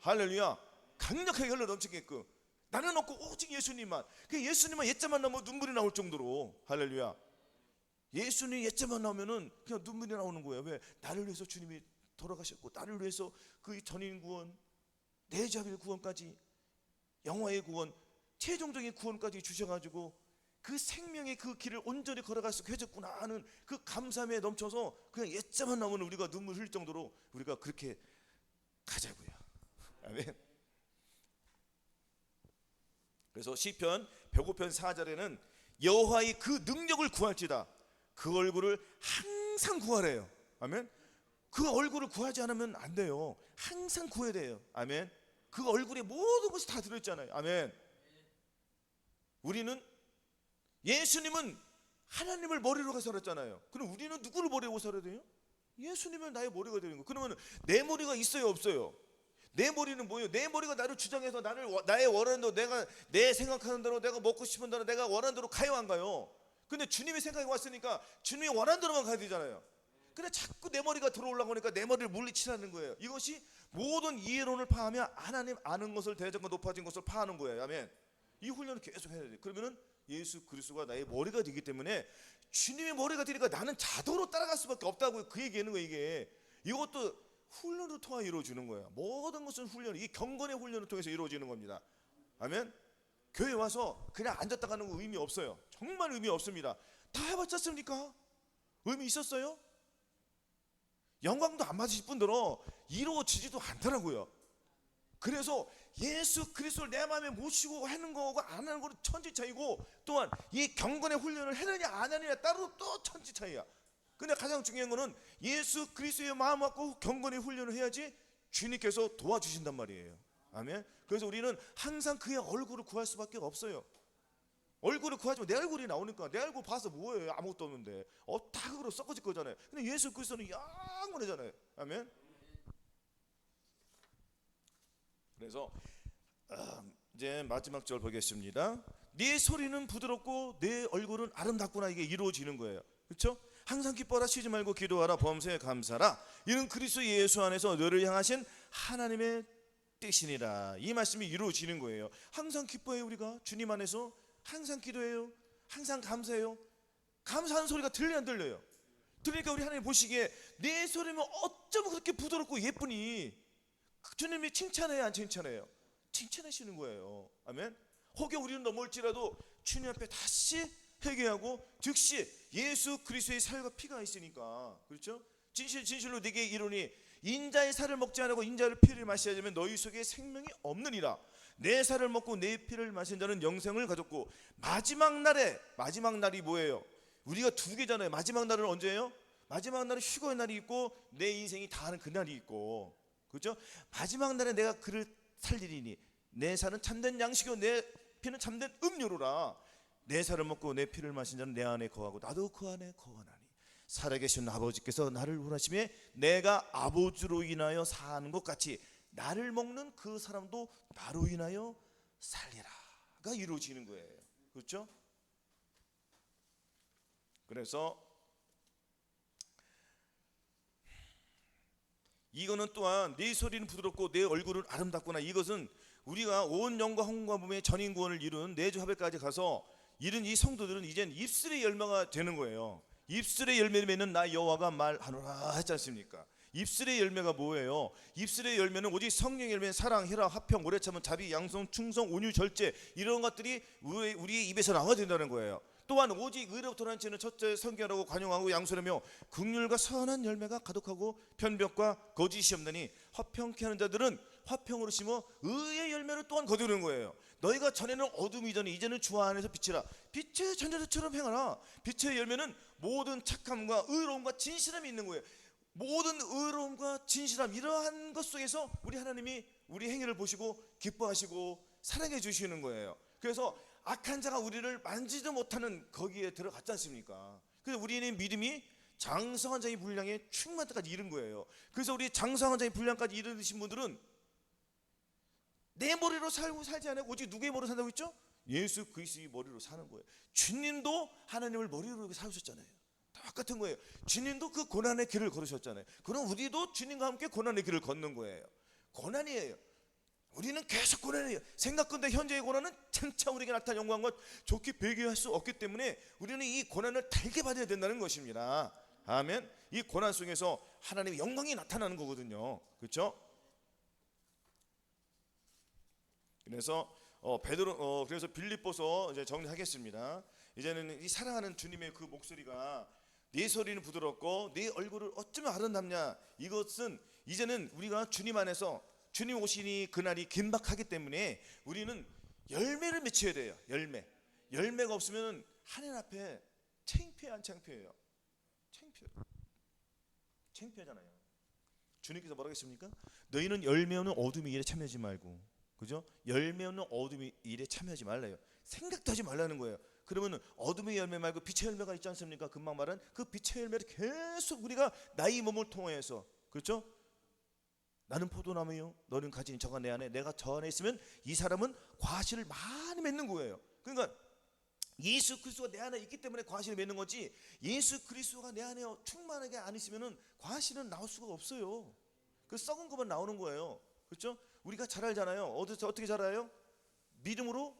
할렐루야. 강력하게 흘러 넘치게끔. 나는 없고 오직 예수님만. 그 예수님만 옛자만 나오면 눈물이 나올 정도로. 할렐루야. 예수님 옛자만 나오면은 그냥 눈물이 나오는 거예요. 왜? 나를 위해서 주님이 돌아가셨고, 나를 위해서 그 전인 구원, 내 자빌 구원까지, 영화의 구원, 최종적인 구원까지 주셔가지고 그 생명의 그 길을 온전히 걸어갈 수 해줬구나 하는 그 감사함에 넘쳐서 그냥 옛자만 나오면 우리가 눈물 흘릴 정도로 우리가 그렇게 가자고요. 아멘. 그래서 시편 105편 4절에는 여호와의 그 능력을 구할지다. 그 얼굴을 항상 구하래요. 아멘. 그 얼굴을 구하지 않으면 안 돼요. 항상 구해야 돼요. 아멘. 그 얼굴에 모든 것이 다 들어있잖아요. 아멘. 우리는 예수님은 하나님을 머리로 가서 살았잖아요. 그럼 우리는 누구를 머리로 살아야 돼요? 예수님은 나의 머리가 되는 거예요. 그러면 내 머리가 있어요 없어요? 내 머리는 뭐예요? 내 머리가 나를 주장해서 나의 원하는 대로, 내가 내 생각하는 대로, 내가 먹고 싶은 대로, 내가 원하는 대로 가요 안 가요? 근데 주님의 생각이 왔으니까 주님이 원하는 대로만 가야 되잖아요. 근데 자꾸 내 머리가 들어오려고 하니까 내 머리를 물리치라는 거예요. 이것이 모든 이해론을 파하며 하나님 아는 것을 대적과 높아진 것을 파하는 거예요. 아멘. 이 훈련을 계속 해야 돼요. 그러면은 예수 그리스도가 나의 머리가 되기 때문에 주님의 머리가 되니까 나는 자동으로 따라갈 수밖에 없다고 그 얘기하는 거예요. 이것도 훈련을 통해 이루어지는 거예요. 모든 것은 훈련, 이 경건의 훈련을 통해서 이루어지는 겁니다. 아멘. 교회 와서 그냥 앉았다 가는 거 의미 없어요. 정말 의미 없습니다. 다 해봤었습니까? 의미 있었어요? 영광도 안 받으실 분들은 이루어지지도 않더라고요. 그래서 예수 그리스도를 내 마음에 모시고 하는 거가 안 하는 거는 천지 차이고, 또한 이 경건의 훈련을 하느냐 안 하느냐 따로 또 천지 차이야. 근데 가장 중요한 거는 예수 그리스도의 마음 갖고 경건의 훈련을 해야지 주님께서 도와주신단 말이에요. 아멘. 그래서 우리는 항상 그의 얼굴을 구할 수밖에 없어요. 얼굴을 구하지만 내 얼굴이 나오니까 내 얼굴 봐서 뭐예요? 아무것도 없는데 다 그거로 썩어질 거잖아요. 근데 예수 그리스도는 영원하잖아요. 아멘. 그래서 이제 마지막 절 보겠습니다. 네 소리는 부드럽고 네 얼굴은 아름답구나. 이게 이루어지는 거예요. 그렇죠? 항상 기뻐라, 쉬지 말고 기도하라, 범사에 감사라. 이는 그리스도 예수 안에서 너를 향하신 하나님의 되시니라. 이 말씀이 이루어지는 거예요. 항상 기뻐해요. 우리가 주님 안에서 항상 기도해요. 항상 감사해요. 감사하는 소리가 들려요, 안 들려요? 들으니까 우리 하나님 보시기에 내 소리면 어쩜 그렇게 부드럽고 예쁘니? 주님이 칭찬해요, 안 칭찬해요? 칭찬하시는 거예요. 아멘. 혹여 우리는 넘어올지라도 주님 앞에 다시 회개하고 즉시 예수 그리스도의 살과 피가 있으니까, 그렇죠? 진실로 네게 이르노니 인자의 살을 먹지 않고 인자의 피를 마셔야 되면 너희 속에 생명이 없느니라. 내 살을 먹고 내 피를 마신 자는 영생을 가졌고 마지막 날이 뭐예요? 우리가 두 개잖아요. 마지막 날은 언제예요? 마지막 날은 휴거의 날이 있고 내 인생이 다하는 그 날이 있고, 그렇죠? 마지막 날에 내가 그를 살리리니 내 살은 참된 양식이요 내 피는 참된 음료로라. 내 살을 먹고 내 피를 마신 자는 내 안에 거하고 나도 그 안에 거하나니 살아계신 아버지께서 나를 원하심에 내가 아버지로 인하여 사는 것 같이 나를 먹는 그 사람도 나로 인하여 살리라가 이루어지는 거예요. 그렇죠? 그래서 이거는 또한 네 소리는 부드럽고 내 얼굴은 아름답구나. 이것은 우리가 온 영과 혼과 몸의 전인구원을 이룬 내주 하백까지 가서 이른 이 성도들은 이젠 입술의 열매가 되는 거예요. 입술의 열매를 맺는 나 여호와가 말하노라 했지 않습니까? 입술의 열매가 뭐예요? 입술의 열매는 오직 성령의 열매는 사랑, 희락, 화평, 오래 참음, 자비, 양성, 충성, 온유, 절제, 이런 것들이 우리의 입에서 나와야 된다는 거예요. 또한 오직 의로부터 난 지는 첫째 성결하고 관용하고 양손하며 긍휼과 선한 열매가 가득하고 편벽과 거짓이 없느니 화평케 하는 자들은 화평으로 심어 의의 열매를 또한 거두는 거예요. 너희가 전에는 어둠이더니 이제는 주 안에서 빛이라. 빛의 전자들처럼 행하라. 빛의 열매는 모든 착함과 의로움과 진실함이 있는 거예요. 모든 의로움과 진실함, 이러한 것 속에서 우리 하나님이 우리 행위를 보시고 기뻐하시고 사랑해 주시는 거예요. 그래서 악한 자가 우리를 만지도 못하는 거기에 들어갔지 않습니까? 그래서 우리의 믿음이 장성한 자의 분량에 충만할 때까지 이른 거예요. 그래서 우리 장성한 자의 분량까지 이르신 분들은 내 머리로 살고 살지 않아요. 오직 누구의 머리로 산다고 했죠? 예수 그리스도의 머리로 사는 거예요. 주님도 하나님을 머리로 살으셨잖아요. 똑같은 거예요. 주님도 그 고난의 길을 걸으셨잖아요. 그럼 우리도 주님과 함께 고난의 길을 걷는 거예요. 고난이에요. 우리는 계속 고난이에요. 생각건대 현재의 고난은 장차 우리에게 나타난 영광과 좋게 비교할 수 없기 때문에 우리는 이 고난을 달게 받아야 된다는 것입니다. 아멘. 이 고난 속에서 하나님의 영광이 나타나는 거거든요. 그렇죠? 그래서 그래서 빌립보서 이제 정리하겠습니다. 이제는 이 사랑하는 주님의 그 목소리가 네 소리는 부드럽고 네 얼굴을 어쩌면 아름답냐. 이것은 이제는 우리가 주님 안에서 주님 오시니 그날이 긴박하기 때문에 우리는 열매를 맺혀야 돼요. 열매가 없으면 하나님 앞에 창피해 안 창피해요? 창피하잖아요. 주님께서 뭐라고 했습니까? 너희는 열매 없는 어둠의 일에 참여하지 말고, 그죠? 열매 없는 어둠의 일에 참여하지 말라요. 생각도 하지 말라는 거예요. 그러면 어둠의 열매 말고 빛의 열매가 있지 않습니까? 금방 말한 그 빛의 열매를 계속 우리가 나의 몸을 통해서, 그렇죠? 나는 포도나무요 너는 가진 저가 내 안에 내가 저 안에 있으면 이 사람은 과실을 많이 맺는 거예요. 그러니까 예수 그리스도가 내 안에 있기 때문에 과실을 맺는 거지, 예수 그리스도가 내 안에 충만하게 안 있으면 과실은 나올 수가 없어요. 그 썩은 것만 나오는 거예요. 그렇죠? 우리가 잘 알잖아요. 어떻게 잘 알아요? 믿음으로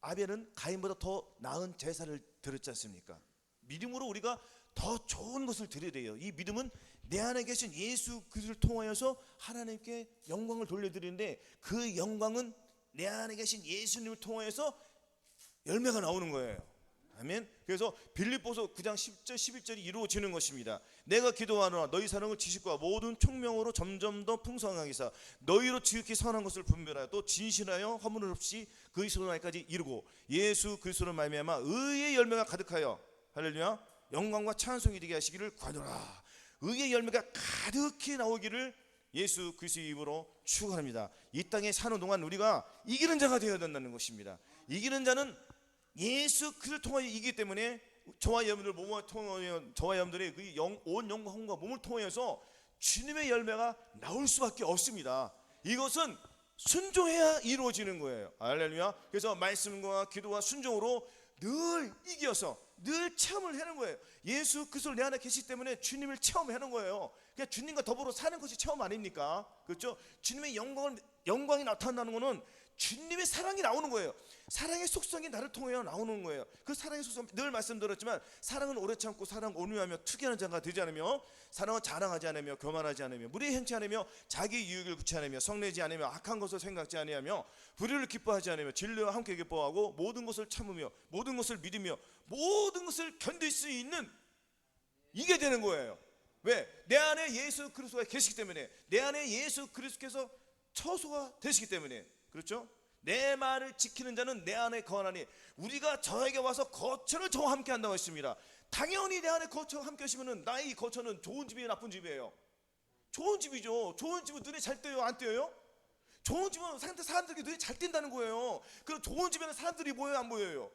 아벨은 가인보다 더 나은 제사를 드렸지 않습니까? 믿음으로 우리가 더 좋은 것을 드려야 돼요. 이 믿음은 내 안에 계신 예수 그리스도를 통하여서 하나님께 영광을 돌려드리는데, 그 영광은 내 안에 계신 예수님을 통하여서 열매가 나오는 거예요. 아멘. 그래서 빌립보서 9장 10절 11절이 이루어지는 것입니다. 내가 기도하노라 너희 사랑을 지식과 모든 총명으로 점점 더 풍성하게 사 너희로 지극히 선한 것을 분별하여 또 진실하여 허물 없이 그리스도 날까지 이루고 예수 그리스도를 말미암아 의의 열매가 가득하여, 할렐루야, 영광과 찬송이 되게 하시기를 구하노라. 의의 열매가 가득히 나오기를 예수 그리스도의 이름으로 축원합니다. 이 땅에 사는 동안 우리가 이기는 자가 되어야 된다는 것입니다. 이기는 자는 예수 그리스도를 통하여 이기기 때문에 저와 여러분들의 온 영과 혼과 몸을 통해서 주님의 열매가 나올 수밖에 없습니다. 이것은 순종해야 이루어지는 거예요. 할렐루야. 그래서 말씀과 기도와 순종으로 늘 이겨서 늘 체험을 하는 거예요. 예수 그리스도 내 안에 계시기 때문에 주님을 체험하는 거예요. 그냥 주님과 더불어 사는 것이 체험 아닙니까? 그렇죠? 주님의 영광이 나타난다는 것은 주님의 사랑이 나오는 거예요. 사랑의 속성이 나를 통해 나오는 거예요. 그 사랑의 속성, 늘 말씀드렸지만 사랑은 오래 참고 사랑은 온유하며 투기하는 자가 되지 않으며, 사랑은 자랑하지 않으며 교만하지 않으며 무리에 행치 않으며 자기 유익을 구치 않으며 성내지 않으며 악한 것을 생각지 아니하며 불의를 기뻐하지 않으며 진리와 함께 기뻐하고 모든 것을 참으며 모든 것을 믿으며 모든 것을 견딜 수 있는, 이게 되는 거예요. 왜? 내 안에 예수 그리스도가 계시기 때문에, 내 안에 예수 그리스도께서 처소가 되시기 때문에. 그렇죠? 내 말을 지키는 자는 내 안에 거하나니 우리가 저에게 와서 거처를 저와 함께 한다고 했습니다. 당연히 내 안에 거처와 함께 하시면은 나의 이 거처는 좋은 집이에요, 나쁜 집이에요? 좋은 집이죠. 좋은 집은 눈에 잘 띄어요, 안 띄어요? 좋은 집은 사람들이 눈에 잘 띈다는 거예요. 그럼 좋은 집에는 사람들이 보여요, 안 보여요?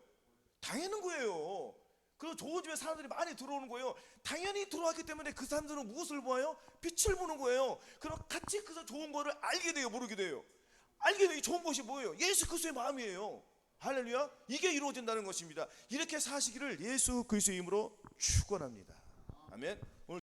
당연한 거예요. 그리고 좋은 집에 사람들이 많이 들어오는 거예요. 당연히 들어왔기 때문에 그 사람들은 무엇을 보아요? 빛을 보는 거예요. 그럼 같이 그래서 좋은 거를 알게 돼요, 모르게 돼요? 알게 돼요. 좋은 것이 뭐예요? 예수 그리스도의 마음이에요. 할렐루야. 이게 이루어진다는 것입니다. 이렇게 사시기를 예수 그리스도의 이름으로 축원합니다. 아멘.